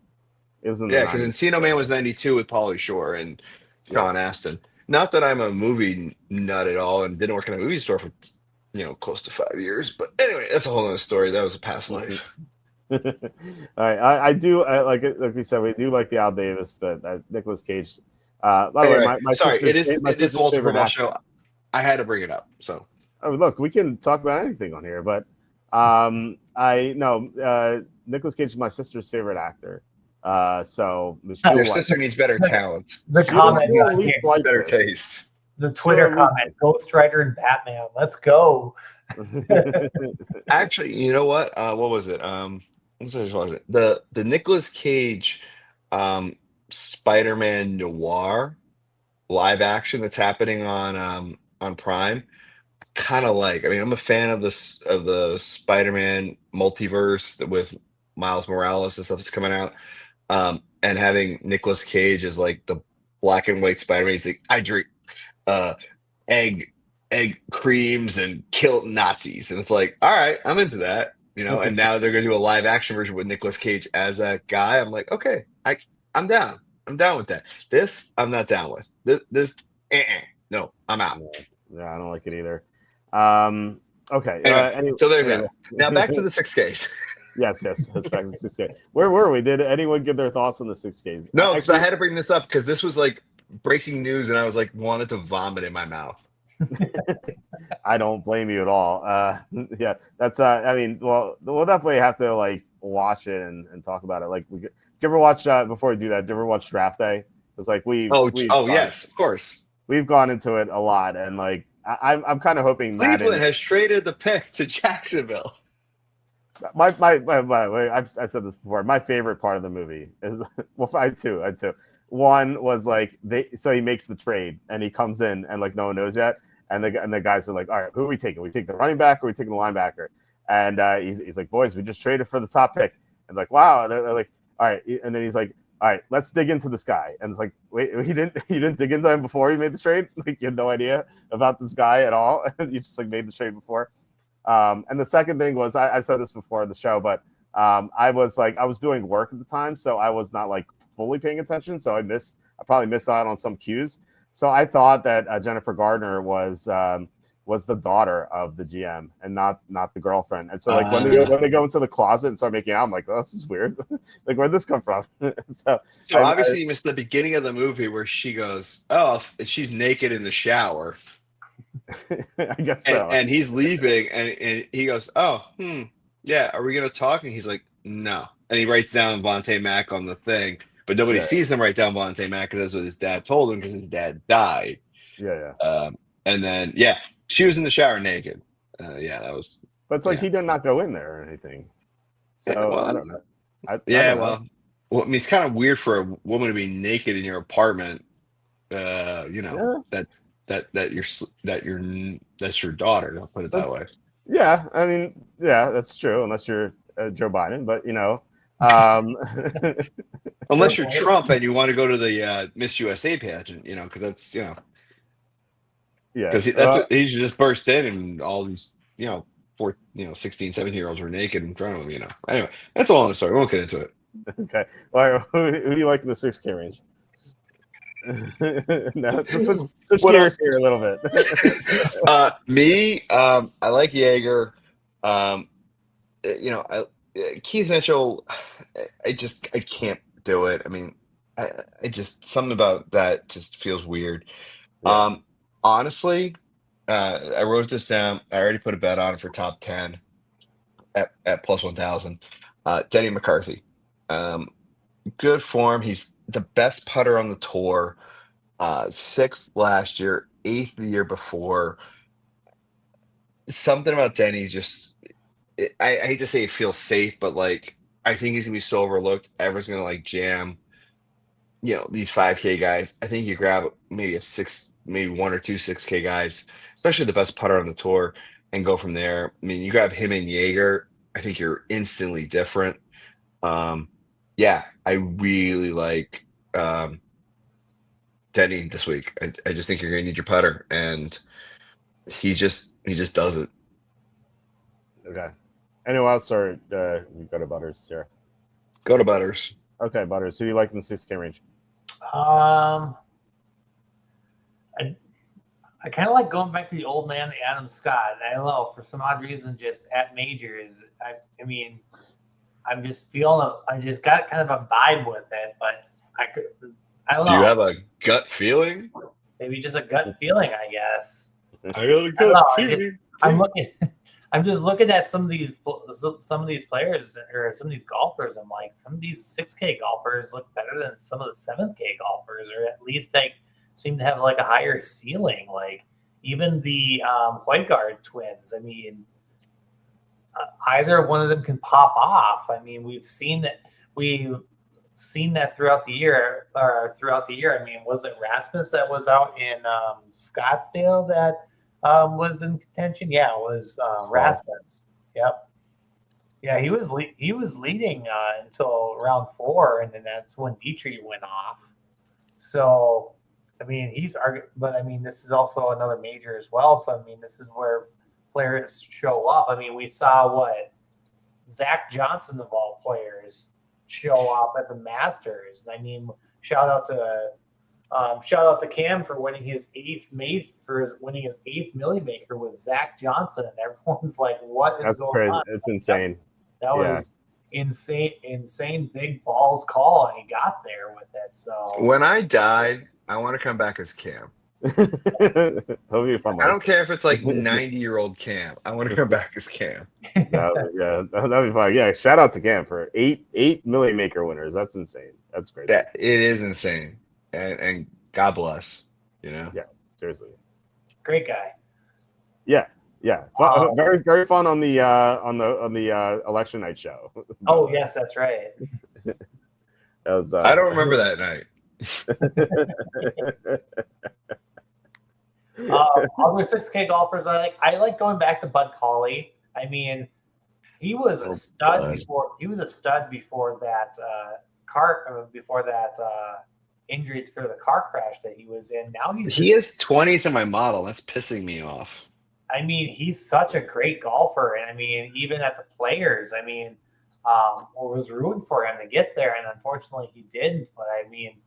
It was in because Encino Man was 92 with Pauly Shore and Sean Astin. Not that I'm a movie nut at all and didn't work in a movie store for close to 5 years. But anyway, that's a whole other story. That was a past life. All right, I do like we said, we do like the Al Davis, but Nicolas Cage. By the way, my sorry, it is Walter favorite Football Show. I had to bring it up. So look, we can talk about anything on here, but Nicolas Cage is my sister's favorite actor. So your sister needs better talent. The comment, better taste. The Twitter comment: Ghost Rider and Batman. Let's go. Actually, you know what? What was it? The Nicolas Cage Spider-Man Noir live action that's happening on Prime. Kind of like. I mean, I'm a fan of the Spider-Man multiverse with Miles Morales and stuff that's coming out, and having Nicolas Cage as like the black and white Spider-Man. He's like, I drink egg creams and kill Nazis, and it's like, all right, I'm into that, And now they're gonna do a live action version with Nicolas Cage as that guy. I'm like, okay, I'm down. I'm down with that. This I'm not down with. This no, I'm out. Yeah, I don't like it either. Okay. Anyway, so there's that. Now back to the 6Ks. Yes. That's back to the 6K. Where were we? Did anyone give their thoughts on the 6Ks? No, actually, I had to bring this up because this was like breaking news, and I was like wanted to vomit in my mouth. I don't blame you at all. Yeah, that's. I mean, well, we'll definitely have to like watch it and talk about it. Like, did you ever watch? Before we do that, did you ever watch Draft Day? It's like yes, of course. We've gone into it a lot, and like I'm kind of hoping Cleveland has traded the pick to Jacksonville. My I've said this before. My favorite part of the movie is I had two. One was like he makes the trade and he comes in and like no one knows yet, and the guys are like, all right, who are we taking? We take the running back or we taking the linebacker? And he's like, boys, we just traded for the top pick. And like, wow. And they're like, all right. And then he's like, all right, let's dig into this guy. And it's like, wait, you didn't dig into him before you made the trade? Like you had no idea about this guy at all. You just like made the trade before. And the second thing was, I said this before in the show, but I was doing work at the time, so I was not like fully paying attention. So I probably missed out on some cues. So I thought that Jennifer Gardner was the daughter of the GM and not the girlfriend. And so like when they go into the closet and start making out, I'm like, oh, this is weird. Like where'd this come from? so obviously you missed the beginning of the movie where she goes, oh, she's naked in the shower. I guess so. And he's leaving and he goes, oh, yeah, are we gonna talk? And he's like, no. And he writes down Vontae Mack on the thing, but nobody sees him write down Vontae Mack because that's what his dad told him because his dad died. Yeah. And then she was in the shower naked. That was. But it's like he did not go in there or anything. So I don't know. I don't know. Well, I mean, it's kind of weird for a woman to be naked in your apartment. That's your daughter. I'll put it that way. Yeah, I mean, that's true. Unless you're Joe Biden, but unless you're Trump and you want to go to the Miss USA pageant, because that's because he just burst in and all these 16, 17-year-olds were naked in front of him. Anyway, that's all in the story. We won't get into it. Okay. Well, who do you like in the 6K range? No, switch gears here a little bit. Me, I like Yeager. Keith Mitchell, I can't do it. I mean, I just something about that just feels weird. Yeah. Honestly, I wrote this down. I already put a bet on for top 10 at plus 1,000. Denny McCarthy. Um, Good form. He's the best putter on the tour. Sixth last year, eighth the year before. Something about Denny's just, I hate to say it feels safe, but like, I think he's gonna be so overlooked. Everyone's gonna like jam, these 5K guys. I think you grab maybe maybe one or two 6K guys, especially the best putter on the tour, and go from there. I mean, you grab him and Jaeger, I think you're instantly different. Um, yeah, I really like Denny this week. I just think you're gonna need your putter, and he just does it. Okay. Anyone else, or we go to Butters here? Go to Butters. Okay, Butters. Who do you like in the 6K range? I kind of like going back to the old man, Adam Scott. I don't know, for some odd reason, just at majors. I mean, I'm just feeling. I just got kind of a vibe with it, but I don't know. Do you have a gut feeling? Maybe just a gut feeling, I guess. I got a I don't gut know, feeling. I'm just looking at some of these players or some of these golfers. I'm like, some of these 6K golfers look better than some of the 7K golfers, or at least like seem to have like a higher ceiling. Like even the Whiteguard twins. I mean, either one of them can pop off. I mean, we've seen that throughout the year. I mean, was it Rasmus that was out in Scottsdale that was in contention? Yeah, it was Rasmus. Yep. Yeah, he was leading until round 4, and then that's when Dietrich went off. So, I mean, but I mean, this is also another major as well. So, I mean, this is where players show up. I mean, we saw Zach Johnson of all players show up at the Masters. I mean, shout out to Cam for winning his eighth Millie Maker with Zach Johnson, and everyone's like, "What is going crazy. on?" It's insane. That was insane big balls call, and he got there with it. So When I die, I want to come back as Cam. That'll be a fun. I don't care if it's like 90-year-old Cam. I want to come back as Cam. That'd be fun. Yeah, shout out to Cam for eight Millie Maker winners. That's insane. That's great. It is insane, and God bless. Yeah, seriously. Great guy. Yeah. Very very fun on the election night show. Oh yes, that's right. That was, I don't remember that night. Other 6K golfers, I like going back to Bud Cauley. I mean, he was a stud before that injury for the car crash that he was in. Now he is 20th in my model. That's pissing me off. I mean, he's such a great golfer, and I mean, even at the Players, I mean, was rooting for him to get there, and unfortunately, he didn't. But I mean,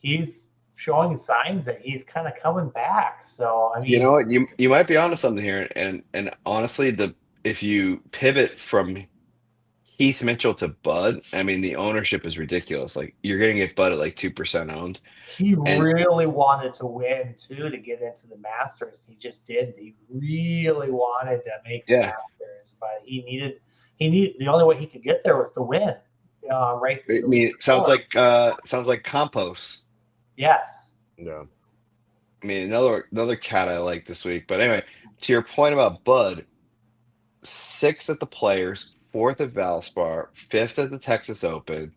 he's showing signs that he's kind of coming back. So I mean, you know what, you might be onto something here, and honestly, if you pivot from Keith Mitchell to Bud, I mean, the ownership is ridiculous. Like, you're going to get Bud at like 2% owned. He really wanted to win too to get into the Masters. He just didn't. He really wanted to make the Masters, but he needed the only way he could get there was to win. Right? I mean, sounds like compost. Yes. Yeah. I mean, another cat I like this week. But anyway, to your point about Bud, 6th at the Players, 4th at Valspar, 5th at the Texas Open,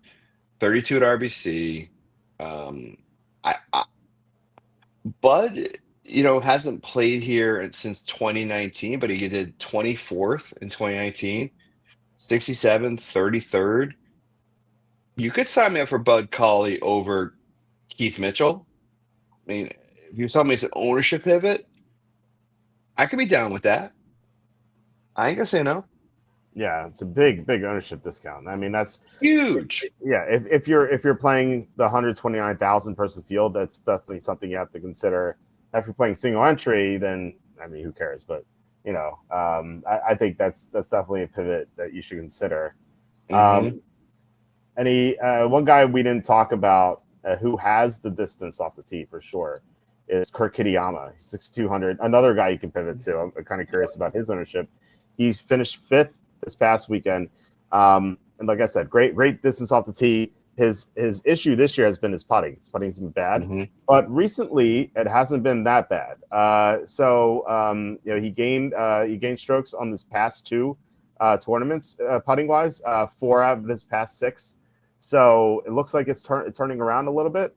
32 at RBC. Bud, hasn't played here since 2019, but he did 24th in 2019, 67th, 33rd. You could sign me up for Bud Cauley over Keith Mitchell. I mean, if you tell me it's an ownership pivot, I could be down with that. I ain't gonna say no. Yeah, it's a big ownership discount. I mean, that's huge. Yeah, if you're playing the 129,000 person field, that's definitely something you have to consider. If you're playing single entry, then I mean, who cares? But I think that's definitely a pivot that you should consider. Mm-hmm. One guy we didn't talk about who has the distance off the tee for sure is Kurt Kitayama, 6,200. Another guy you can pivot to. I'm kind of curious about his ownership. He finished 5th this past weekend. And like I said, great distance off the tee. His issue this year has been his putting. His putting's been bad, but recently it hasn't been that bad. He gained strokes on his past 2 tournaments, putting wise, 4 out of his past 6. So it looks like it's turning around a little bit.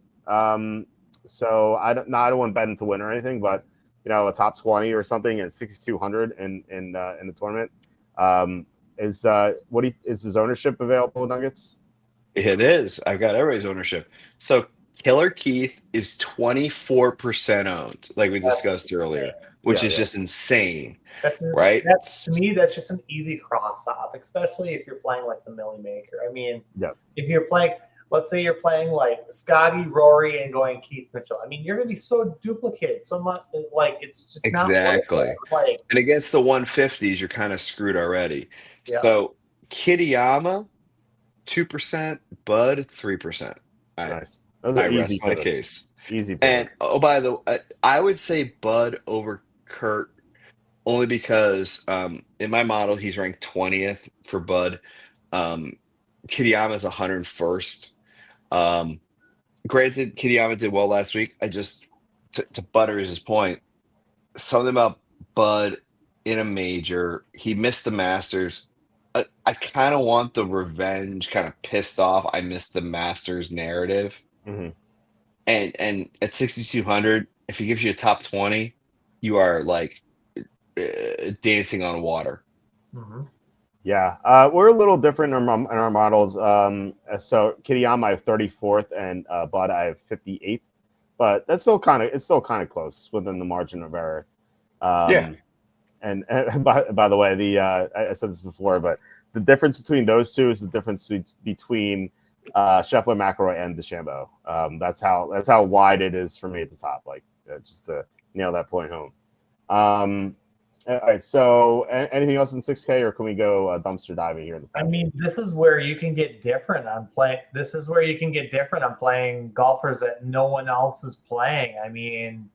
So I don't want to bet him to win or anything, but a top 20 or something at 6,200 in the tournament. Is his ownership available, Nuggets? It is. I've got everybody's ownership. So Killer Keith is 24% owned, like we discussed earlier, which is just insane, right? To me, that's just an easy cross-off, especially if you're playing like the Millie Maker. I mean, if you're playing, let's say you're playing like Scotty, Rory, and going Keith Mitchell. I mean, you're going to be so duplicated, so much, like it's just exactly. Not and against the 150s, you're kind of screwed already. Yeah. So Kitayama, 2%, Bud, 3%. Nice. Those are easy rest my case. Easy. And by the way, I would say Bud over Kurt only because in my model he's ranked 20th for Bud. Kitayama is 101st. Granted, Kitayama did well last week. I just to Butters' point, something about Bud in a major. He missed the Masters. I kind of want the revenge, kind of pissed off. I missed the Masters narrative. Mm-hmm. And at 6,200, if he gives you a top 20, you are like dancing on water. Mm-hmm. Yeah, we're a little different in our models. So Kitayama I have 34th and Bud I have 58th, but it's still kind of close within the margin of error. And by the way, I said this before, but the difference between those two is the difference between Scheffler, McIlroy, and DeChambeau. That's how wide it is for me at the top. Like just to nail that point home. All right. So anything else in 6K, or can we go dumpster diving here? I mean, this is where you can get different. I'm playing golfers that no one else is playing. I mean.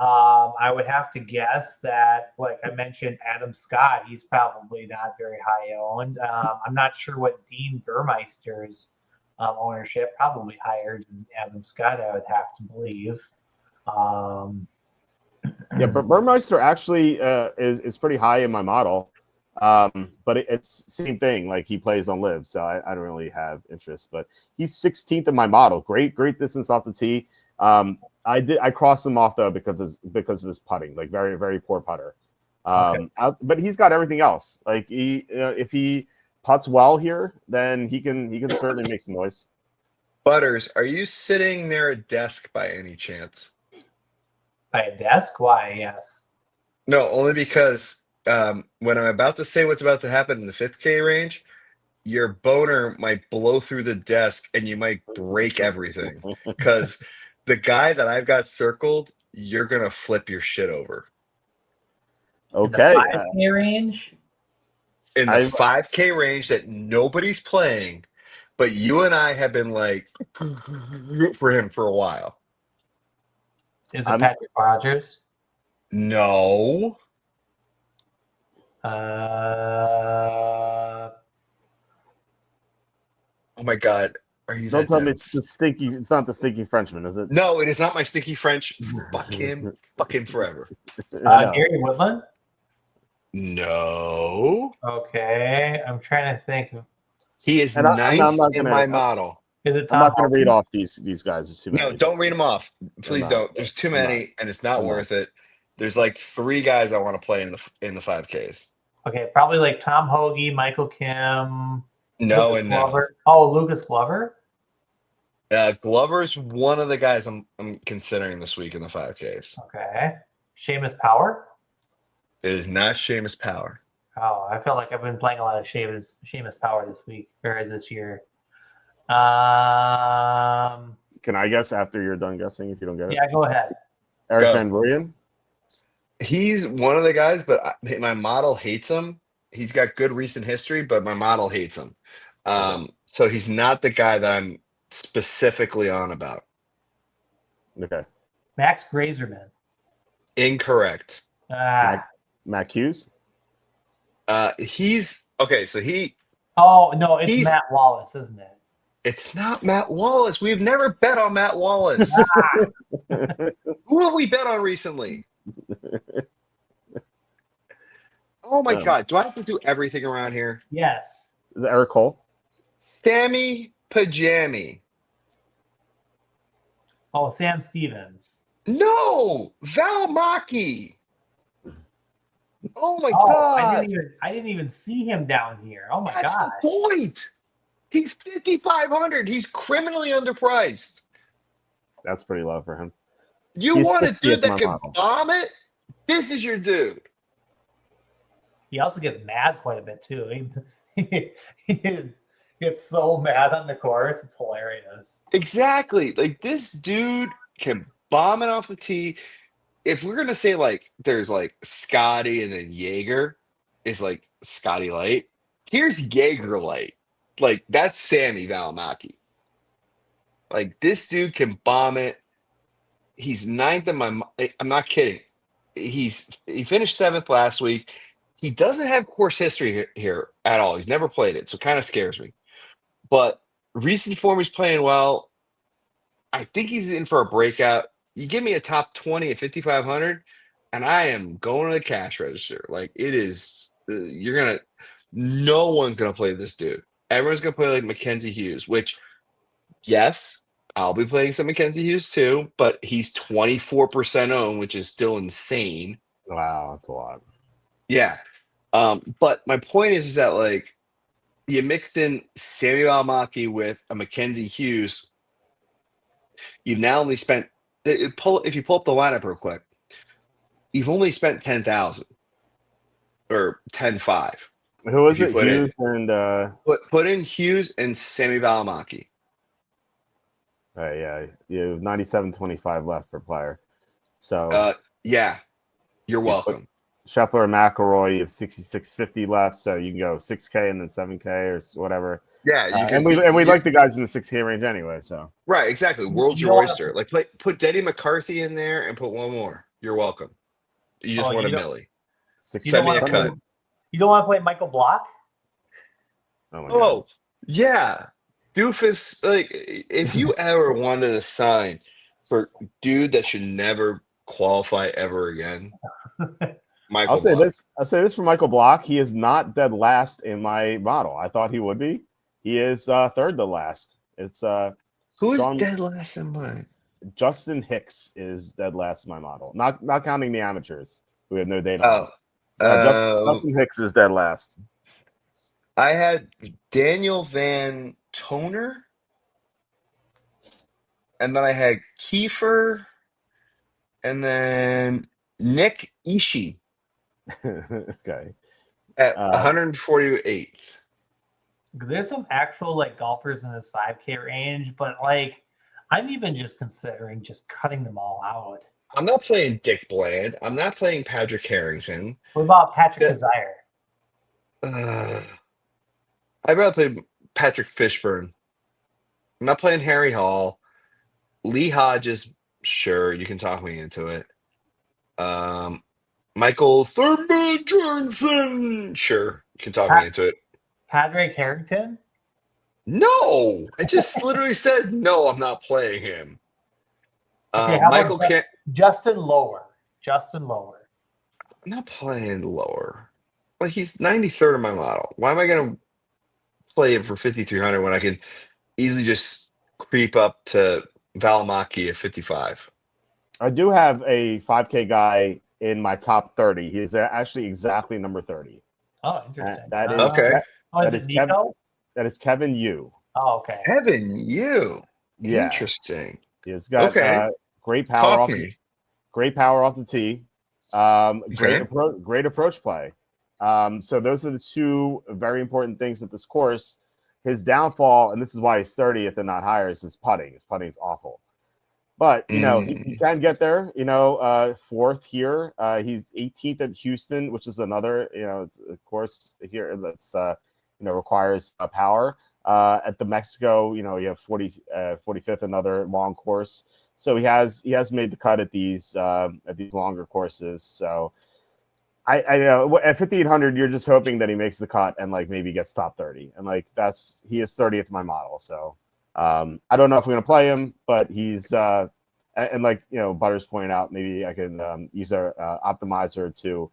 I would have to guess that, like I mentioned, Adam Scott, he's probably not very high owned. I'm not sure what Dean Burmeister's ownership, probably higher than Adam Scott, I would have to believe. But Burmeister actually is pretty high in my model. But it's same thing. Like he plays on live, so I don't really have interest. But he's 16th in my model. Great distance off the tee. I crossed him off though because of his putting, like very, very poor putter. But he's got everything else. Like if he putts well here, then he can certainly make some noise. Butters, are you sitting near a desk by any chance? By a desk? Why? Yes. No, only because when I'm about to say what's about to happen in the 5K range, your boner might blow through the desk and you might break everything because. The guy that I've got circled, you're gonna flip your shit over. Okay. In the 5K range? In the 5K range that nobody's playing, but you and I have been like for him for a while. Is it Patrick Rogers? No. Oh my God. Don't tell me it's not the stinky Frenchman, is it? No, it is not my stinky French. Fuck him. Fuck him forever. Gary Woodland? No. Okay. I'm trying to think. He is ninth in my model. Is it Tom? I'm not going to read off these guys. It's too many. No, don't read them off. Please don't. There's too many, and it's not worth it. There's like 3 guys I want to play in the 5Ks. Okay, probably like Tom Hoagie, Michael Kim. No, Lucas and Glover. Oh, Lucas Glover. Glover's one of the guys I'm considering this week in the 5Ks. Okay. Seamus Power? It is not Seamus Power. Oh, I feel like I've been playing a lot of Seamus Power this week, or this year. Can I guess after you're done guessing if you don't get it? Yeah, go ahead. Eric Van Vorian? He's one of the guys, but my model hates him. He's got good recent history, but my model hates him. So he's not the guy that I'm specifically on about. Okay. Max Grazerman. Incorrect. Matt Hughes. He's okay. So Oh no, it's he's Matt Wallace, isn't it? it's not Matt Wallace. We've never bet on Matt Wallace. Who have we bet on recently? Oh my God. Do I have to do everything around here? Yes. Is it Eric Cole? Sammy Pajami. Oh, Sam Stevens. No, Val Maki. Oh my Oh, God. I didn't even see him down here. Oh my That's gosh. the point. He's 5,500. He's criminally underpriced. That's pretty low for him. You He's want a 60th dude that my can model. bomb it? This is your dude. He also gets mad quite a bit too. He gets so mad on the course. It's hilarious. Exactly. Like this dude can bomb it off the tee. If we're gonna say like there's like Scotty and then Jaeger is like Scotty Light, here's Jaeger Light. Like that's Sammy Valimaki. Like this dude can bomb it. He's ninth in my. I'm not kidding. He finished 7th last week. He doesn't have course history here at all. He's never played it, so it kind of scares me. But recent form, he's playing well. I think he's in for a breakout. You give me a top 20 at 5,500, and I am going to the cash register. Like it is, no one's gonna play this dude. Everyone's gonna play like Mackenzie Hughes, which, yes, I'll be playing some Mackenzie Hughes too, but he's 24% owned, which is still insane. Wow, that's a lot. Yeah. But my point is that like you mixed in Sammy Valimaki with a Mackenzie Hughes, you've now only spent if you pull up the lineup real quick, you've only spent 10,000 or 10.5. Who is it? Hughes and put in Hughes and Sammy Valimaki. yeah, you have 97.25 left per player. So yeah, you're welcome. Scheffler and McIlroy, you have 66.50 left, so you can go 6K and then 7K or whatever. Yeah, you can, and we like the guys in the 6K range anyway. So right, exactly. World's your oyster. Like put Denny McCarthy in there and put one more. You're welcome. You just want a milli. Send me a cut. You don't want to play Michael Block? Oh yeah, doofus. Like if you ever wanted to sign for dude that should never qualify ever again. I'll say this for Michael Block. He is not dead last in my model. I thought he would be. He is third to last. It's who is dead last in mine? Justin Hicks is dead last in my model. Not counting the amateurs who have no data. Justin Hicks is dead last. I had Daniel Van Toner, and then I had Kiefer, and then Nick Ishii. Okay. At 148th. There's some actual like golfers in this 5K range, but like I'm even just considering just cutting them all out. I'm not playing Dick Bland. I'm not playing Patrick Harrington. What about Patrick Desire? I'd rather play Patrick Fishburne. I'm not playing Harry Hall. Lee Hodges, sure, you can talk me into it. Michael Thurman Johnson, sure, you can talk me into it. Patrick Harrington? No, I just literally said no. I'm not playing him. Okay, Michael can't. Justin Lower. I'm not playing Lower. Like he's 93rd in my model. Why am I going to play him for 5,300 when I can easily just creep up to Valimaki at 55? I do have a 5K guy in my top 30. He is actually exactly number 30. Oh, interesting. That is okay. That is Kevin Yu. Oh, okay. Kevin Yu. Yeah. Interesting. He's got great power off the tee. Great approach play. So those are the two very important things at this course. His downfall, and this is why he's 30th and not higher, is his putting. His putting is awful. But, he can get there, fourth here. He's 18th at Houston, which is another, course here that's, requires power. At the Mexico, you have 45th, another long course. so he has made the cut at these longer courses. So I know at 5,800, you're just hoping that he makes the cut and like maybe gets top 30, and like he is 30th in my model. So I don't know if we're gonna play him, but he's and like Butters pointed out, maybe I can use our optimizer to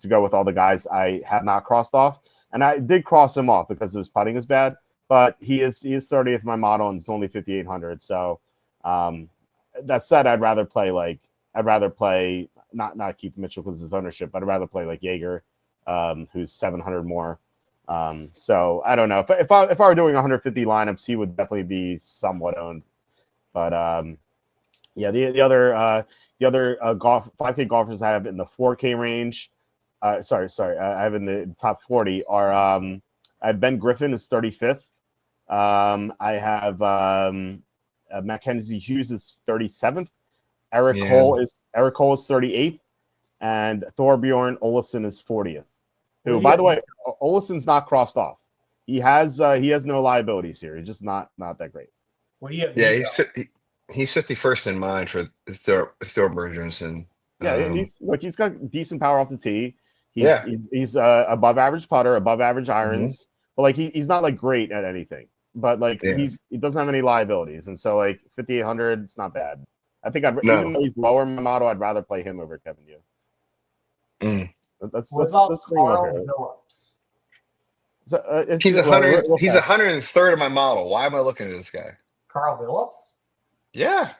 go with all the guys I have not crossed off, and I did cross him off because his putting is bad, but he is 30th in my model and it's only 5,800. So that said, I'd rather play not Keith Mitchell because of his ownership, but I'd rather play like Jaeger, who's 700 more. So I don't know if I were doing 150 lineups, he would definitely be somewhat owned. But yeah, the other golf 5K golfers I have in the 4K range. Sorry, I have in the top 40 are I have Ben Griffin is 35th. I have Mackenzie Hughes is 37th. Eric Cole is 38th, and Thorbjorn Olesen is 40th. Who, by the way, Olesen's not crossed off. He has no liabilities here. He's just not that great. What do you have? Yeah, he's 51st in mine for Thorbjornsson. Yeah, he's got decent power off the tee. He's above average putter, above average irons, but like he's not like great at anything. But like he doesn't have any liabilities, and so like 5,800, it's not bad. I think even though he's lower in my model, I'd rather play him over Kevin Yu. That's Carl Phillips. So, he's 100. He's 103rd of my model. Why am I looking at this guy? Carl Phillips? Yeah,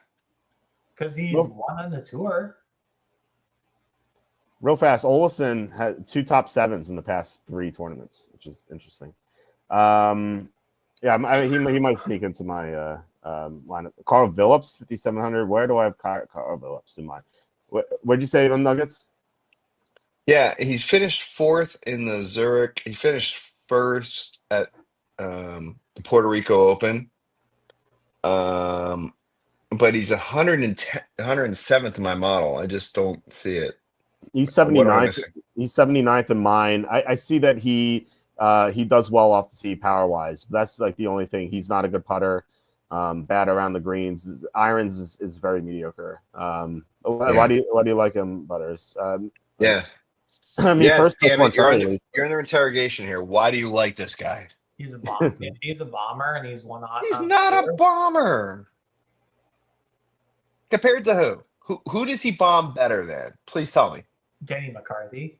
because he's won on the tour. Real fast, Olesen had 2 top 7s in the past 3 tournaments, which is interesting. Yeah, he might sneak into my lineup. Carl Phillips, 5,700. Where do I have Carl Phillips in mine? What'd you say on Nuggets? Yeah, he's finished 4th in the Zurich. He finished 1st at the Puerto Rico Open. But he's 107th in my model. I just don't see it. He's 79th. He's 79th in mine. I see that he does well off the tee power wise. That's like the only thing. He's not a good putter. Bad around the greens. His irons is very mediocre. Why do you like him, Butters? Yeah. I mean, first you're under interrogation here. Why do you like this guy? He's a bomber. He's a bomber, and he's one on. He's not a bomber. Compared to who? Who does he bomb better than? Please tell me. Denny McCarthy.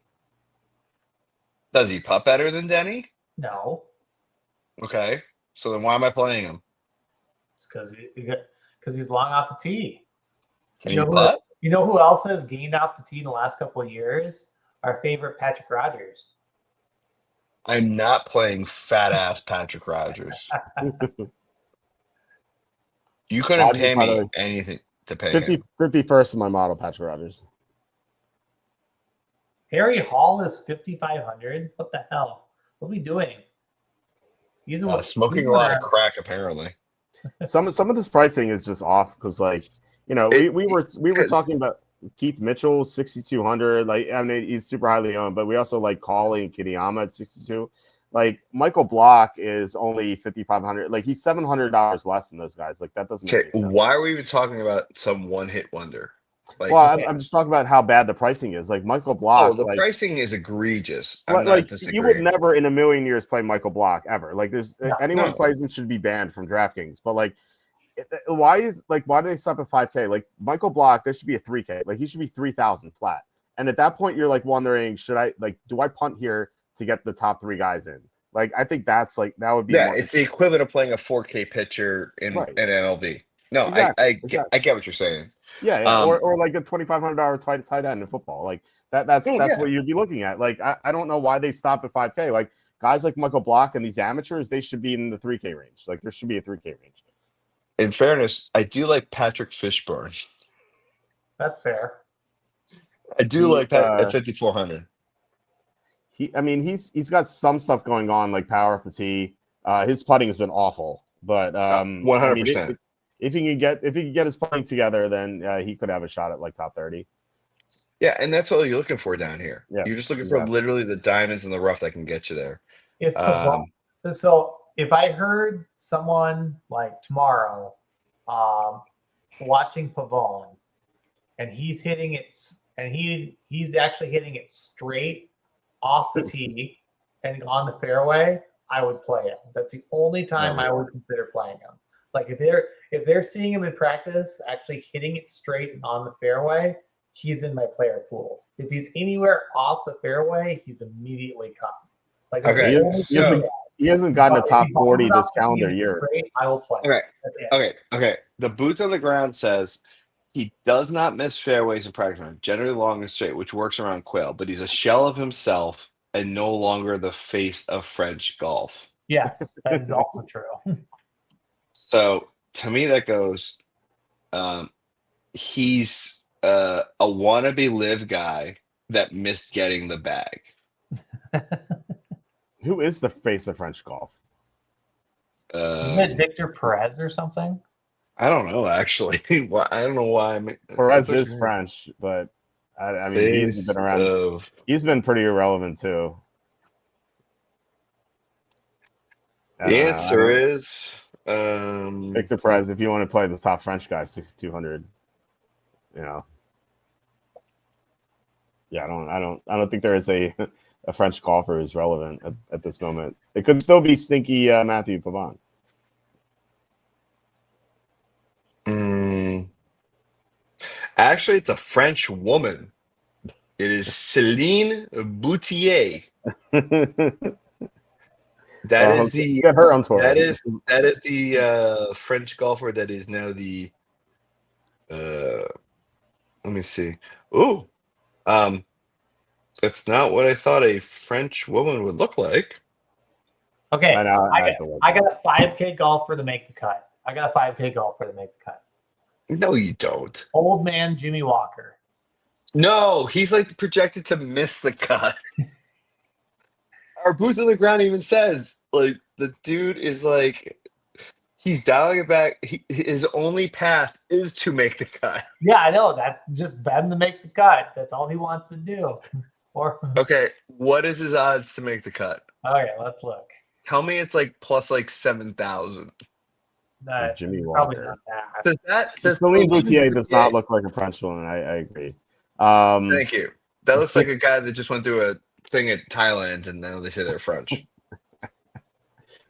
Does he putt better than Denny? No. Okay. So then why am I playing him? Because he's long off the tee. Can you putt? You know who else has gained off the tee in the last couple of years? Our favorite Patrick Rogers. I'm not playing fat ass Patrick Rogers. You couldn't pay me anything to pay him. 51st in my model, Patrick Rogers. Harry Hall is 5,500. What the hell? What are we doing? He's smoking a lot of crack, apparently. Some of this pricing is just off because, like, we were talking about Keith Mitchell 6,200. Like, I mean, he's super highly owned, but we also like Cauley and Kitayama at 62. Like, Michael Block is only 5,500. Like, he's $700 less than those guys. Like, that doesn't make sense. Why are we even talking about some one-hit wonder? Like, well, I'm just talking about how bad the pricing is. Like, Michael Block. The pricing is egregious. You would never in a million years play Michael Block ever. Like, anyone plays him should be banned from DraftKings. But like, why do they stop at 5K? Like, Michael Block, there should be a 3K. Like, he should be 3,000 flat. And at that point, you're like wondering, do I punt here to get the top 3 guys in? Like, I think that would be. Yeah, it's the equivalent of playing a 4K pitcher in MLB. No, exactly. I get what you're saying. Yeah. Or like a $2,500 tight end in football. Like that's what you'd be looking at. Like, I don't know why they stop at 5K. Like, guys like Michael Block and these amateurs, they should be in the 3K range. Like, there should be a 3K range. In fairness, I do like Patrick Fishburne. That's fair. I do like that at 5,400. He's got some stuff going on, like power off the tee. His putting has been awful, but 100%. If he can get his putting together, then he could have a shot at like top 30. Yeah, and that's all you're looking for down here. Yeah, you're just looking for literally the diamonds in the rough that can get you there. So if I heard someone like tomorrow watching Pavone, and he's hitting it, and he's actually hitting it straight off the tee and on the fairway, I would play him. That's the only time I would consider playing him. Like if they're seeing him in practice, actually hitting it straight and on the fairway, he's in my player pool. If he's anywhere off the fairway, he's immediately cut. Like Okay, he hasn't gotten a top 40 this calendar year. Straight, I will play. Okay. The boots on the ground says he does not miss fairways in practice, generally long and straight, which works around Quail, but he's a shell of himself and no longer the face of French golf. Yes, that is also true. So to me, that goes, he's a wannabe live guy that missed getting the bag. Who is the face of French golf? Isn't it Victor Perez or something? I don't know, actually. I don't know why. Perez is French, but I mean, he's been around. He's been pretty irrelevant too. The answer is Victor Perez. If you want to play the top French guy, 6,200. You know, yeah, I don't think there is a French golfer who's relevant at this moment. It could still be stinky Matthew Pavon. Actually, it's a French woman. It is Céline Boutier. That is the get her on tour. That is the French golfer that is now the. Let me see. Ooh, that's not what I thought a French woman would look like. Okay, I got a 5K golfer to make the cut. No, you don't. Old man Jimmy Walker. No, he's like projected to miss the cut. Our boots on the ground even says like the dude is like he's dialing it back. His only path is to make the cut. Yeah, I know that. Just bet him to make the cut. That's all he wants to do. Okay, what is his odds to make the cut? Okay, let's look. Tell me it's like plus like 7,000. Jimmy Walker. Does Céline Boutier does not look like a French woman. I agree. Thank you. That looks like a guy that just went through a thing at Thailand and now they say they're French.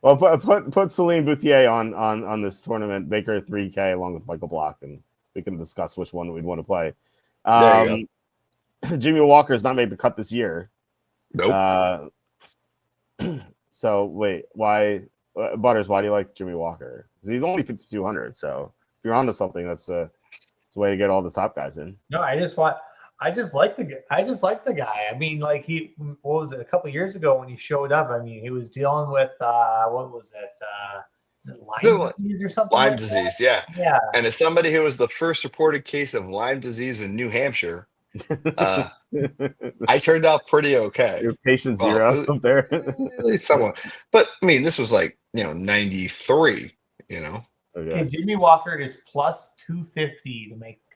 Well, put Céline Boutier on this tournament. Make her 3K along with Michael Block, and we can discuss which one we'd want to play. There you go. Jimmy Walker has not made the cut this year. Nope. So wait, why, Butters? Why do you like Jimmy Walker? He's only 5,200. So if you're onto something, that's the way to get all the top guys in. No, I just like the guy. I mean, like what was it, a couple years ago when he showed up? I mean, he was dealing with what was it? Is it Lyme disease or something? Lyme like disease, that? Yeah. And as somebody who was the first reported case of Lyme disease in New Hampshire, I turned out pretty okay. Your patient zero up there. At least somewhat. But I mean, this was like 93. Okay, Jimmy Walker is plus 250 to make the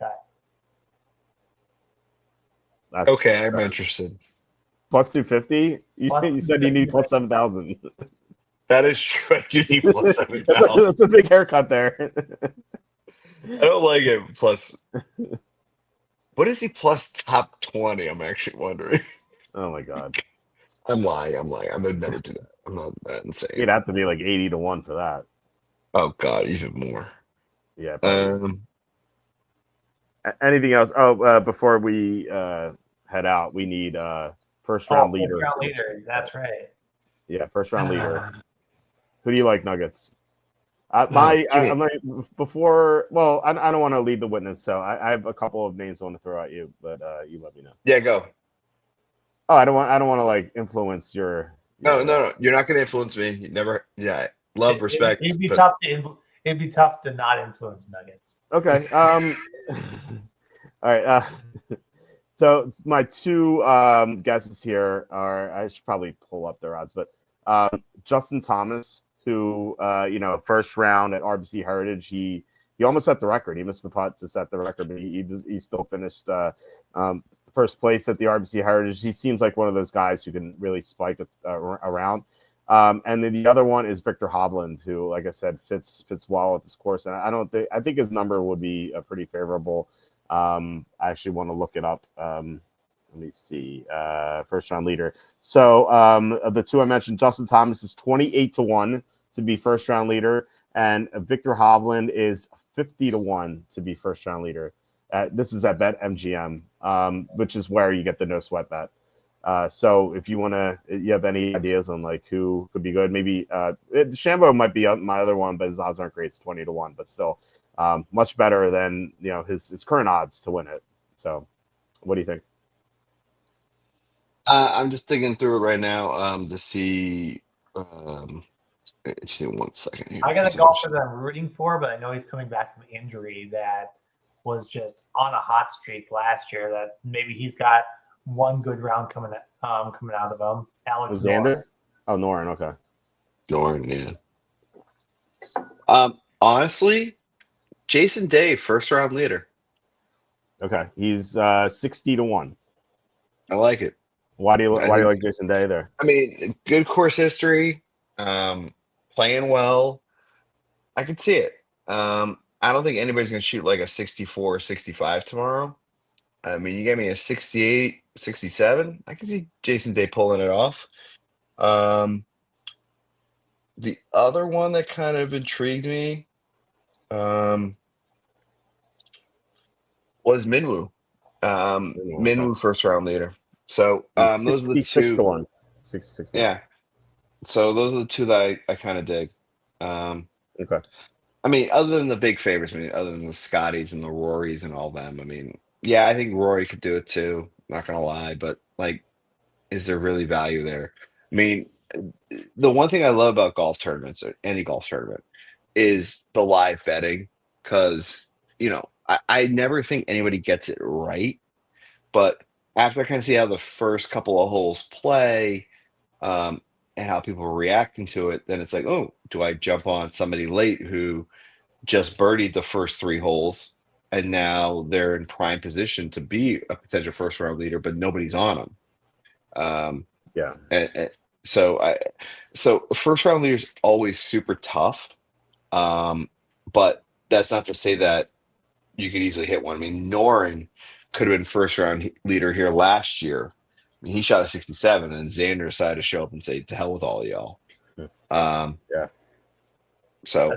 cut. Okay, I'm interested. Plus 250? You said you need plus 7,000. That is true. I do need plus 7,000. That's a big haircut there. I don't like it. Plus, what is he plus top 20? I'm actually wondering. Oh my god. I'm lying. I would never do that. I'm not that insane. It'd have to be like 80-1 for that. Oh god, even more. Yeah. Anything else? Before we head out, we need first round leader. First round leader. That's right. Yeah, first round leader. Who do you like, Nuggets? Before. Well, I don't want to lead the witness, so I have a couple of names I want to throw at you, but you let me know. Yeah, go. Oh, I don't want to like influence your. No. You're not going to influence me. You never. Yeah, love, respect. It'd be tough to not influence Nuggets. Okay. All right. So my two guesses here are, I should probably pull up their odds, but Justin Thomas, who first round at RBC Heritage, he almost set the record. He missed the putt to set the record, but he still finished first place at the RBC Heritage. He seems like one of those guys who can really spike around. And then the other one is Victor Hovland, who, like I said, fits well at this course. And I think his number would be pretty favorable. I actually want to look it up. Let me see. First round leader. So of the two I mentioned, Justin Thomas is 28-1 to be first round leader, and Victor Hovland is 50-1 to be first round leader. This is at BetMGM, which is where you get the no sweat bet. So if you have any ideas on like who could be good, maybe Shambo might be my other one, but his odds aren't great. It's 20-1, but still much better than his current odds to win it. So what do you think? I'm just digging through it right now to see. Just 1 second here. I got a golfer that I'm rooting for, but I know he's coming back from injury that was just on a hot streak last year. That maybe he's got one good round coming out of him. Alex Xander? Oh, Noren. Okay. Noren, yeah. Honestly, Jason Day, first round leader. Okay, he's 60-1. I like it. Why do you like Jason Day there? I mean, good course history, playing well. I could see it. I don't think anybody's going to shoot like a 64 or 65 tomorrow. I mean, you gave me a 68, 67. I can see Jason Day pulling it off. The other one that kind of intrigued me was Minwoo. Minwoo first round leader. So those are the two. 66-1. 66. Yeah. So those are the two that I kind of dig. Okay. I mean, other than the big favorites, other than the Scotties and the Rorys and all them, I mean, yeah, I think Rory could do it too. Not gonna lie, but like, is there really value there? I mean, the one thing I love about golf tournaments, or any golf tournament, is the live betting. Because I never think anybody gets it right, but after I kind of see how the first couple of holes play, and how people are reacting to it, then it's like, oh, do I jump on somebody late who just birdied the first 3 holes? And now they're in prime position to be a potential first round leader, but nobody's on them. Yeah. So first round leader is always super tough. But that's not to say that you could easily hit one. I mean, Noren could have been first round leader here last year. I mean, he shot a 67, and Xander decided to show up and say, "To hell with all y'all." Yeah. So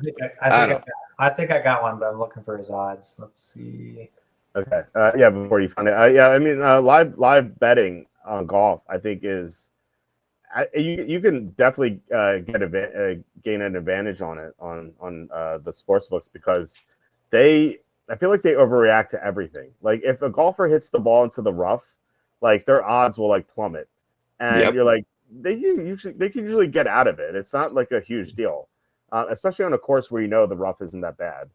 I think I got one, but I'm looking for his odds. Let's see. Okay. Yeah. Before you find it, yeah. I mean, live betting on golf, I think is, you can definitely gain an advantage on it on the sports books, because I feel like they overreact to everything. Like if a golfer hits the ball into the rough, like their odds will like plummet, and you're like, they can usually get out of it. It's not like a huge deal. Especially on a course where the rough isn't that bad.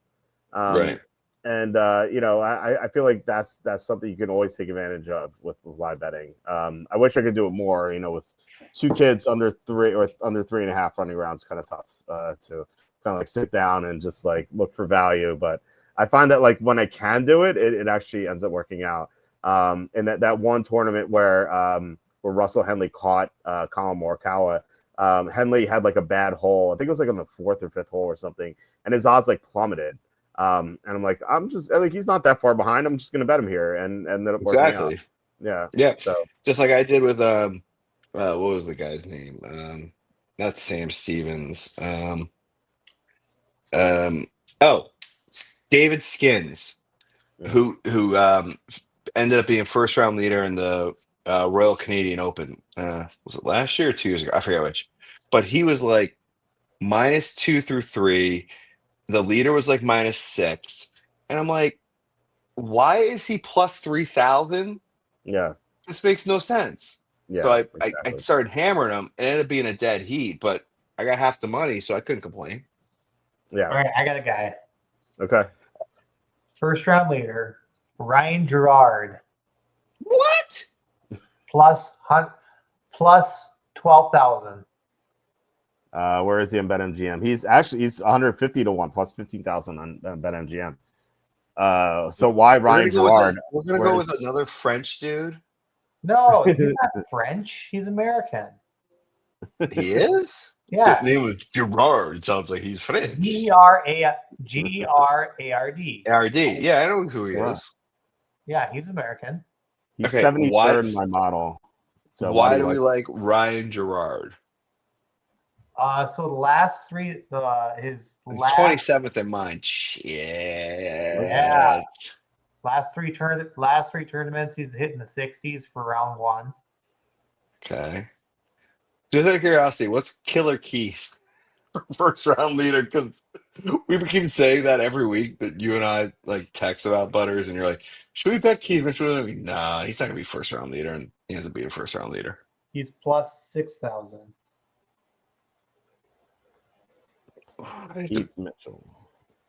right. And I feel like that's something you can always take advantage of with live betting. I wish I could do it more. With 2 kids under 3 or under 3.5 running around, it's kind of tough to kind of like sit down and just like look for value. But I find that like when I can do it, it actually ends up working out. And that one tournament where Russell Henley caught Colin Morikawa. Henley had like a bad hole. I think it was like on the 4th or 5th hole or something, and his odds like plummeted. And I'm like, he's not that far behind. I'm just gonna bet him here, and then it worked out. Yeah. So just like I did with what was the guy's name? Not Sam Stevens. David Skins, who ended up being first round leader in the Royal Canadian Open. Was it last year or 2 years ago? I forget which. But he was like -2 through 3. The leader was like -6. And I'm like, why is he plus 3,000? Yeah. This makes no sense. Yeah, so I exactly. started hammering him. It ended up being a dead heat, but I got half the money, so I couldn't complain. All right, I got a guy. Okay. First round leader, Ryan Gerard. What? Plus 12,000. Where is he on BetMGM? He's 150-1 plus 15,000 on BetMGM. So why Ryan Gerard? We're gonna go with another French dude. No, he's not French. He's American. He is? Yeah. His name was Gerard. Sounds like he's French. Gerard. RD. Yeah, I know who he Wow. is. Yeah, he's American. He's Okay, 73rd in my model. So why do do you we like Ryan Gerard? So the last three, his He's last 27th in mine. yeah Shit. last three tournaments, he's hitting the 60s for round one. Okay. Just out of curiosity, what's Killer Keith first round leader? Because we keep saying that every week that you and I like text about Butters, and you're like, should we bet Keith Mitchell? Nah, he's not gonna be first round leader, and he hasn't been a first round leader. He's plus 6,000. Keith Mitchell?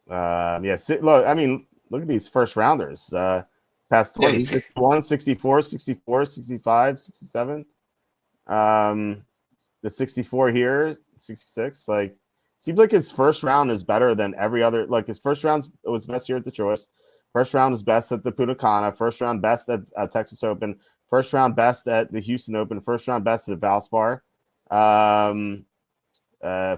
Look, I mean, look at these first rounders. Past Yeah, 20, he's 61, 64, 64, 65, 67. The 64 here, 66. Like, seems like his first round is better than every other. Like, his first round was best here at the Choice. First round was best at the Punta Cana. First round best at Texas Open. First round best at the Houston Open. First round best at the Valspar.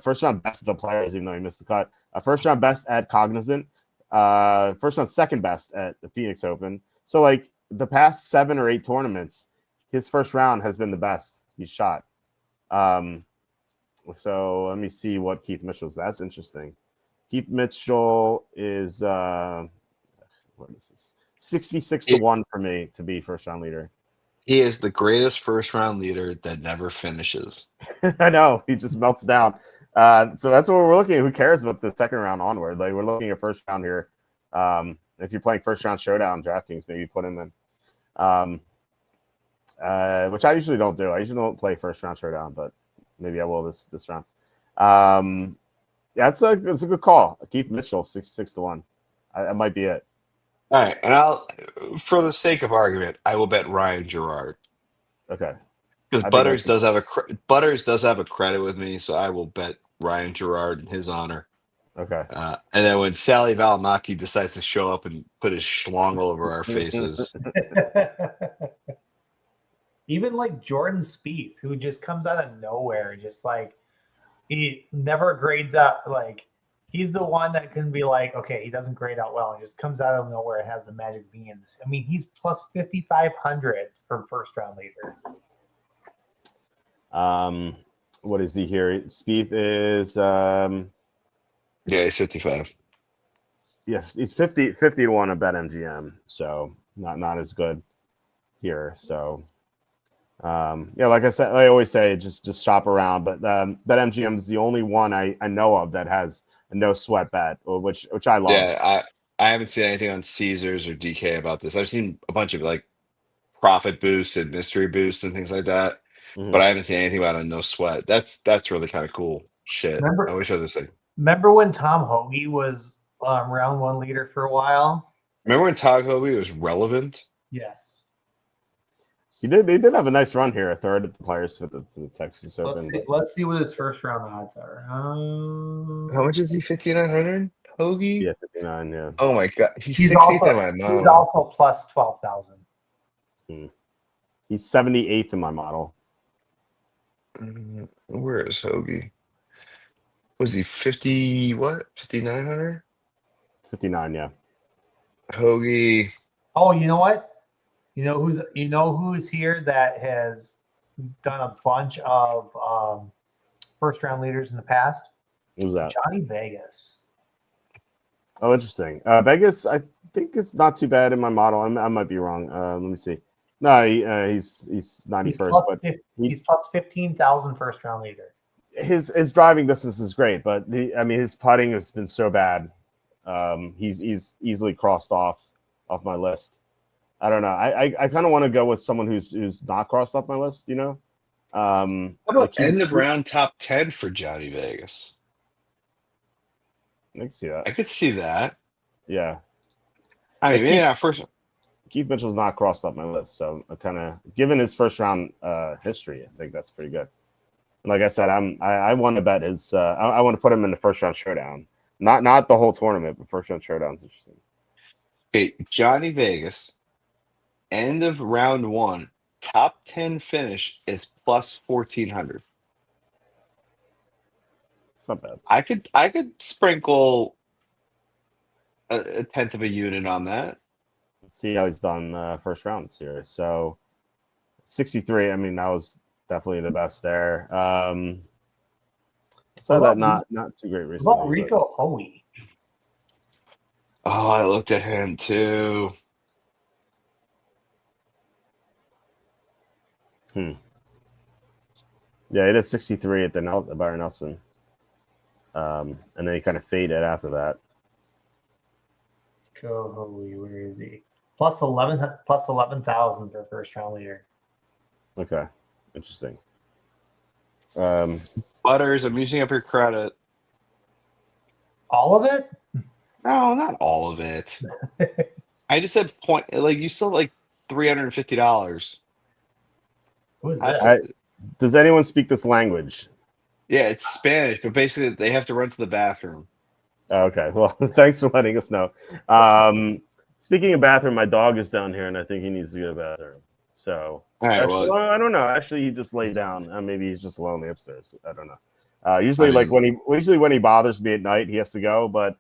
First round best at the Players, even though he missed the cut. First round best at Cognizant. First round second best at the Phoenix Open. So, like, the past 7 or 8 tournaments, his first round has been the best he's shot. So let me see what Keith Mitchell's. That's interesting. Keith Mitchell is what is this? 66 to 1 for me to be first round leader. He is the greatest first round leader that never finishes. I know, he just melts down. So that's what we're looking at. Who cares about the second round onward? Like, we're looking at first round here. If you're playing first round showdown DraftKings, maybe put him in. Which I usually don't do. I usually don't play first round showdown, but maybe I will this round. Yeah, it's a good call. Keith Mitchell, 66 to 1. That might be it. All right, and I'll, for the sake of argument, I will bet Ryan Gerard Okay. because I think Butters that's- does have a credit with me, so I will bet Ryan Gerard in his honor. Okay. And then when Sally Valimaki decides to show up and put his schlong all over our faces, Even like Jordan Spieth, who just comes out of nowhere, just like he never grades out. Like, he's the one that can be like, okay, he doesn't grade out well, and just comes out of nowhere and has the magic beans. I mean, he's plus 5,500 for first round leader. What is he here? Spieth is yeah, he's 55. yes, he's 50 to 1 at BetMGM, so not as good here. So yeah, like I said, I always say just shop around, but BetMGM is the only one I know of that has a no sweat bet, which I love. Yeah, I haven't seen anything on Caesars or DK about this. I've seen a bunch of like profit boosts and mystery boosts and things like that, but I haven't seen anything about a no sweat. That's really kind of cool shit. I wish I was saying. Remember when Tom Hoagie was round one leader for a while? Remember when Todd Hobie was relevant? Yes. He did have a nice run here, a third at the Players for the Texas Open. Let's see what his first round odds are. How much is he? 5,900? Hoagie? Yeah, 59. Yeah. Oh my god, he's 16th also, in my model. he's also plus 12,000. He's 78th in my model. Where is Hoagie? Was he 50? What? 5,900? 59. Yeah. Hoagie. Oh, you know what? You know who's here that has done a bunch of first round leaders in the past? Who's that? Johnny Vegas. Oh, interesting. Vegas, I think is not too bad in my model. I might be wrong. Let me see. No, he's 91st, but he's plus 15,000 first round leader. His driving distance is great, but his putting has been so bad. He's easily crossed off my list. I don't know. I kind of want to go with someone who's not crossed off my list. You know. How about end of round top 10 for Johnny Vegas? I can see that. I could see that. Yeah. I mean, yeah, first. Keith Mitchell's not crossed off my list, so I kind of, given his first round history, I think that's pretty good. And like I said, I want to bet his. I want to put him in the first round showdown, not the whole tournament, but first round showdown's interesting. Okay, Johnny Vegas, end of round one, top 10 finish is plus 1,400. not bad. I could sprinkle a tenth of a unit on that. Let's see how he's done first round this year. So 63. I mean, that was definitely the best there. So that not too great recently. What about Rico Hoey? Oh, I looked at him too. Yeah, it is 63 at the Byron Nelson. And then he kind of faded after that. Rico Hoey, where is he? Plus 11,000 for first round leader. Okay, interesting. Butters, I'm using up your credit. All of it? No, not all of it. I just said you still like $350. Who's this? Does anyone speak this language? Yeah, it's Spanish, but basically they have to run to the bathroom. Okay, well, thanks for letting us know. Speaking of bathroom, my dog is down here, and I think he needs to go to the bathroom. So, All right, actually, well, I don't know. Actually, he just laid down. Maybe he's just lonely upstairs. I don't know. Usually, I mean, when he bothers me at night, he has to go. But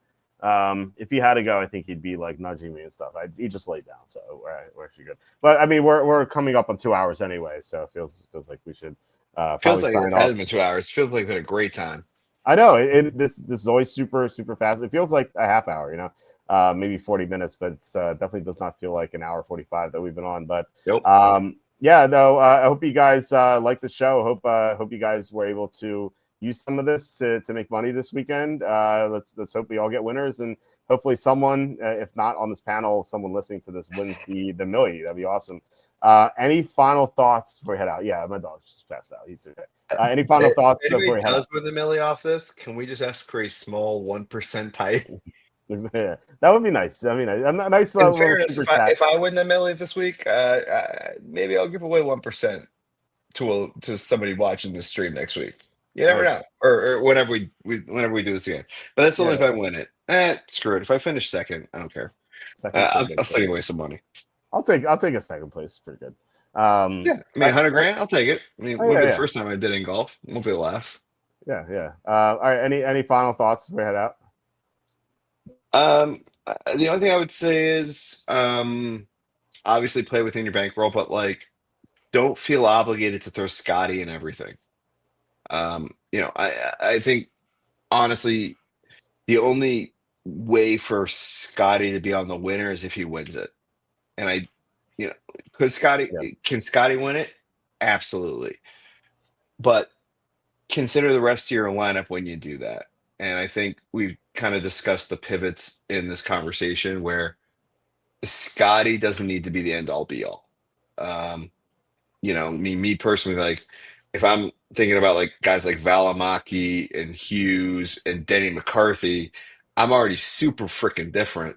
if he had to go, I think he'd be like nudging me and stuff. He just laid down, so we're actually good. But I mean, we're coming up on 2 hours anyway, so it feels like we should feels probably like sign it off. hasn't been 2 hours. Feels like it's been a great time. I know this is always super fast. It feels like a half hour, maybe 40 minutes, but it's definitely does not feel like an hour 45 that we've been on. But Nope. yeah, no, I hope you guys like the show. Hope you guys were able to use some of this to make money this weekend. Let's hope we all get winners, and hopefully someone, if not on this panel, someone listening to this wins the millie. That'd be awesome. Any final thoughts before we head out? Yeah, my dog's just passed out. He's okay. Any final thoughts If before we anybody head out? does win the millie off this, can we just ask for a small 1% type? Yeah, that would be nice. I mean, a nice In little fairness, super chat. if I win the millie this week, maybe I'll give away 1% to somebody watching this stream next week. You never know, or whenever we do this again. But that's only if I win it. Screw it. If I finish second, I don't care. I'll still give away some money. I'll take a second place. Pretty good. Yeah, I mean, 100 grand, I'll take it. I mean, it won't be the first time I did in golf. It won't be the last. Yeah. All right. Any final thoughts before we head out? The only thing I would say is, obviously play within your bankroll, but like, don't feel obligated to throw Scotty in everything. I think honestly, the only way for Scotty to be on the winner is if he wins it. And can Scotty win it? Absolutely. But consider the rest of your lineup when you do that. And I think we've kind of discussed the pivots in this conversation where Scotty doesn't need to be the end all be all. Me personally, like if I'm thinking about like guys like Valimaki and Hughes and Denny McCarthy, I'm already super freaking different.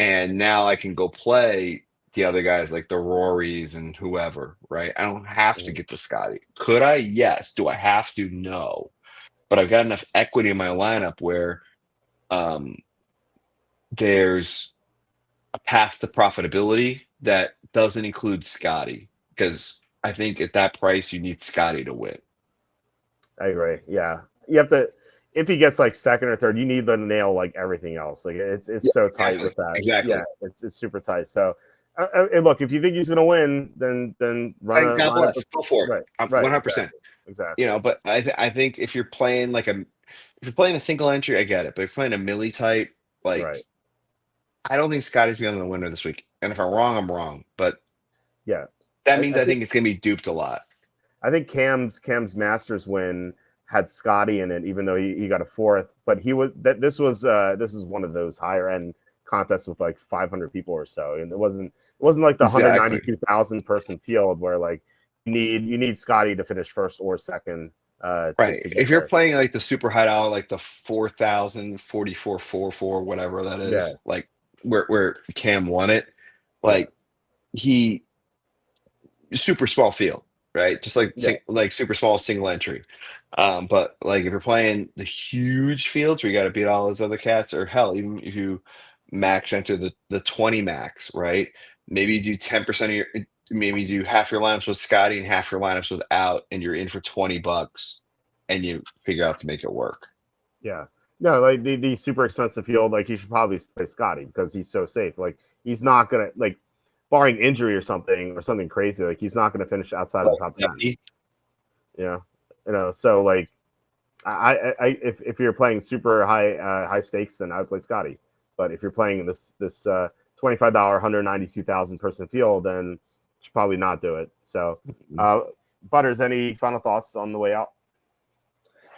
And now I can go play the other guys like the Rorys and whoever, right? I don't have to get to Scotty. Could I? Yes. Do I have to? No. But I've got enough equity in my lineup where there's a path to profitability that doesn't include Scotty, because I think at that price you need Scotty to win. I agree. Yeah, you have to. If he gets like second or third, you need to nail like everything else. Like it's so tight with that. Exactly. Yeah, it's super tight. So, look, if you think he's going to win, then run. God bless. Go for it. Right. 100%. Exactly. But I think if you're playing if you're playing a single entry, I get it. But if you're playing a millie type, like I don't think Scotty's beyond the winner this week. And if I'm wrong, I'm wrong. But yeah, that means I think it's going to be duped a lot. I think Cam's Masters win had Scotty in it, even though he got a fourth. But this is one of those higher end contests with like 500 people or so, and it wasn't like the 192,000 person field where like you need Scotty to finish first or second. Right. If you're playing like the super high dollar, like the 4,000, 4444, whatever that is, like where Cam won it, like he super small field, right? Just like like super small single entry. But like if you're playing the huge fields where you got to beat all those other cats, or hell, even if you max enter the 20 max, right? Maybe you do 10% of your, maybe you do half your lineups with Scotty and half your lineups without, and you're in for $20 and you figure out to make it work. Yeah. No, like the super expensive field, like you should probably play Scotty because he's so safe. Like he's not gonna like barring injury or something crazy, like he's not gonna finish outside of the top 10. Yeah. So like if you're playing super high stakes, then I would play Scotty. But if you're playing this $25 192,000 person field, then you should probably not do it. So Butters, any final thoughts on the way out?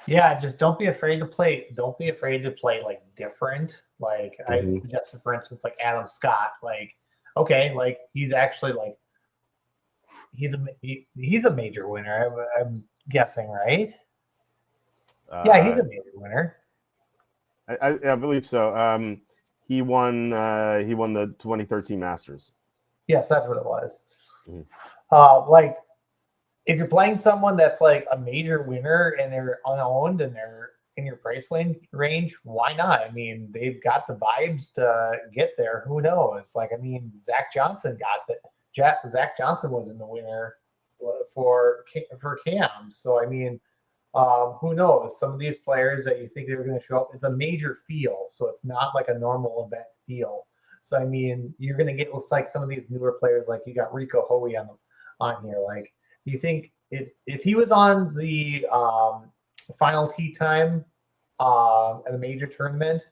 Yeah, just don't be afraid to play. Don't be afraid to play like different. Like I suggested, for instance, like Adam Scott. Like, okay, like he's actually like he's a major winner. I'm guessing, right? Yeah, he's a major winner. I believe so. He won the 2013 Masters. Yes, that's what it was. Mm-hmm. Like if you're playing someone that's like a major winner and they're unowned and they're in your price range, why not? I mean, they've got the vibes to get there. Who knows? Like, I mean, Zach Johnson got that. Zach Johnson was in the winner for Cam. So I mean, who knows? Some of these players that you think they're going to show up, it's a major field, so it's not like a normal event field. So I mean, you're going to get looks like some of these newer players, like you got Rico Hoey on here. Like, do you think if he was on the final tee time at a major tournament,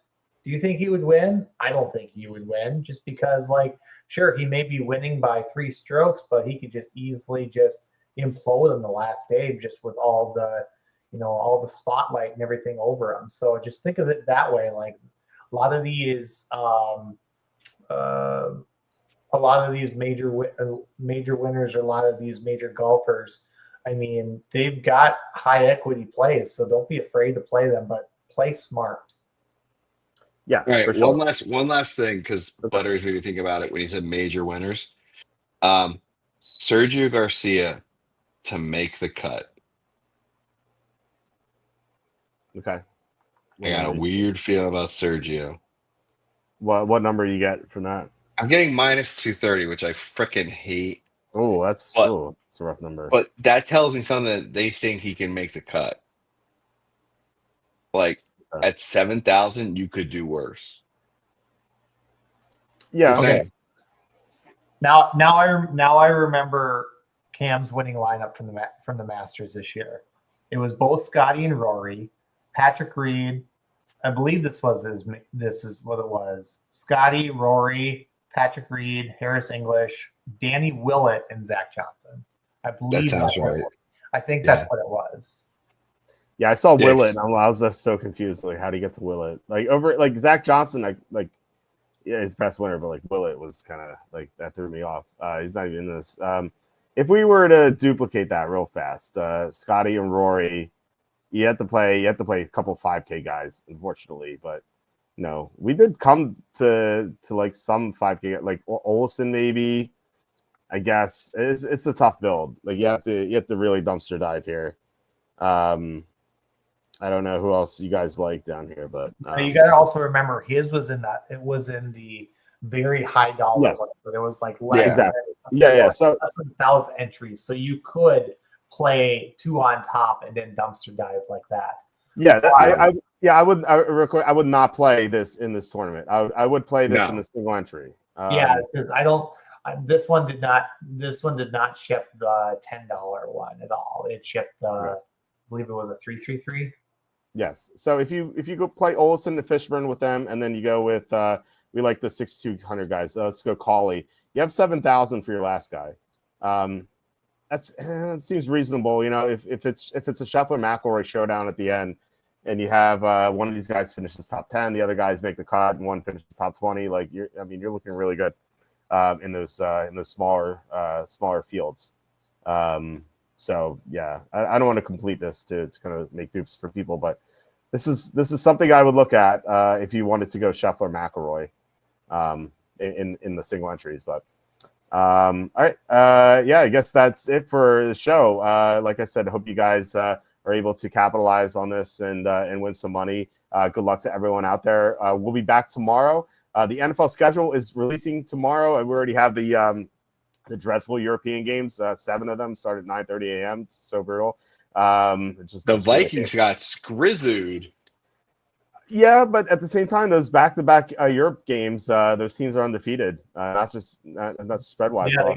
do you think he would win? I don't think he would win, just because, like, sure, he may be winning by 3 strokes, but he could just easily just implode on the last day, just with all the spotlight and everything over him. So just think of it that way. Like a lot of these major winners, or a lot of these major golfers, I mean, they've got high equity plays, so don't be afraid to play them, but play smart. Yeah. All right. For sure. One last thing, because Butters made me think about it when he said major winners. Sergio Garcia to make the cut. Okay. I got a weird feeling about Sergio. What number you get from that? I'm getting minus 230, which I freaking hate. Oh, that's a rough number. But that tells me something that they think he can make the cut. Like at 7,000, you could do worse. Yeah. Okay. Now I remember Cam's winning lineup from the Masters this year. It was both Scotty and Rory, Patrick Reed. I believe this is what it was. Scotty, Rory, Patrick Reed, Harris English, Danny Willett, and Zach Johnson. I believe that sounds right. I think that's what it was. Yeah, I saw Willett, and I was just so confused. Like, how do you get to Willett? Like Zach Johnson, his best winner, but like Willett was kind of like that threw me off. He's not even in this. If we were to duplicate that real fast, Scotty and Rory, you have to play a couple 5K guys, unfortunately. But no, we did come to like some 5K, like Olsen maybe. I guess it's a tough build. Like you have to really dumpster dive here. I don't know who else you guys like down here, but you got to also remember his was in that. It was in the very high dollar one, so there was like less. Yeah. So less than 1,000 entries, so you could play 2 on top and then dumpster dive like that. Yeah, I would not play this in this tournament. I would play this in the single entry. Because this one did not ship the $10 one at all. It shipped I believe it was a 333. Yes. So if you go play Olsen and Fishburne with them, and then you go with we like the 6,200 guys. So let's go Cauley. You have 7,000 for your last guy. That seems reasonable. You know, if it's a Scheffler McIlroy showdown at the end, and you have one of these guys finishes top 10, the other guys make the cut, and one finishes top 20. Like you're looking really good in those smaller fields. So yeah, I don't want to complete this to kind of make dupes for people, but this is something I would look at if you wanted to go Scheffler McIlroy in the single entries. But all right, I guess that's it for the show. Like I said, I hope you guys are able to capitalize on this and win some money. Good luck to everyone out there. We'll be back tomorrow. The NFL schedule is releasing tomorrow, and we already have the dreadful European games. 7 of them start at 9:30 a.m. It's so brutal. The Vikings got scrizzled. Yeah, but at the same time, those back-to-back Europe games, those teams are undefeated, not spread-wise. Yeah, they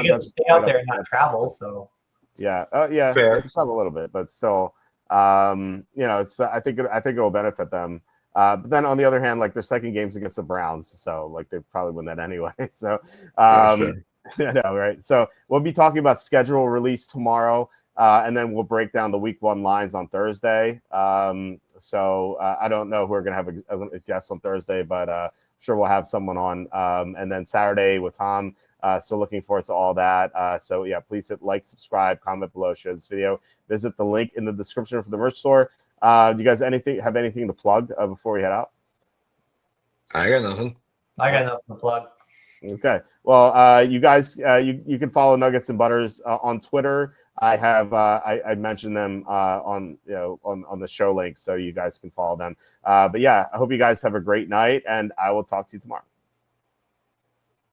get to stay out there and not travel. So yeah, yeah, Fair. they just have a little bit, but still, it's I think it'll benefit them. But then on the other hand, like their second game's against the Browns, so like they probably win that anyway. So, Fair. I know, right? So we'll be talking about schedule release tomorrow, and then we'll break down the week 1 lines on Thursday. So I don't know who we're gonna have as a guest on Thursday, but I'm sure we'll have someone on. And then Saturday with Tom. So looking forward to all that. So yeah, please hit like, subscribe, comment below, share this video. Visit the link in the description for the merch store. Do you guys have anything to plug before we head out? I got nothing. I got nothing to plug. Okay. Well, you guys, you can follow Nuggets and Butters on Twitter. I have I mentioned them on the show link, so you guys can follow them. But yeah, I hope you guys have a great night, and I will talk to you tomorrow.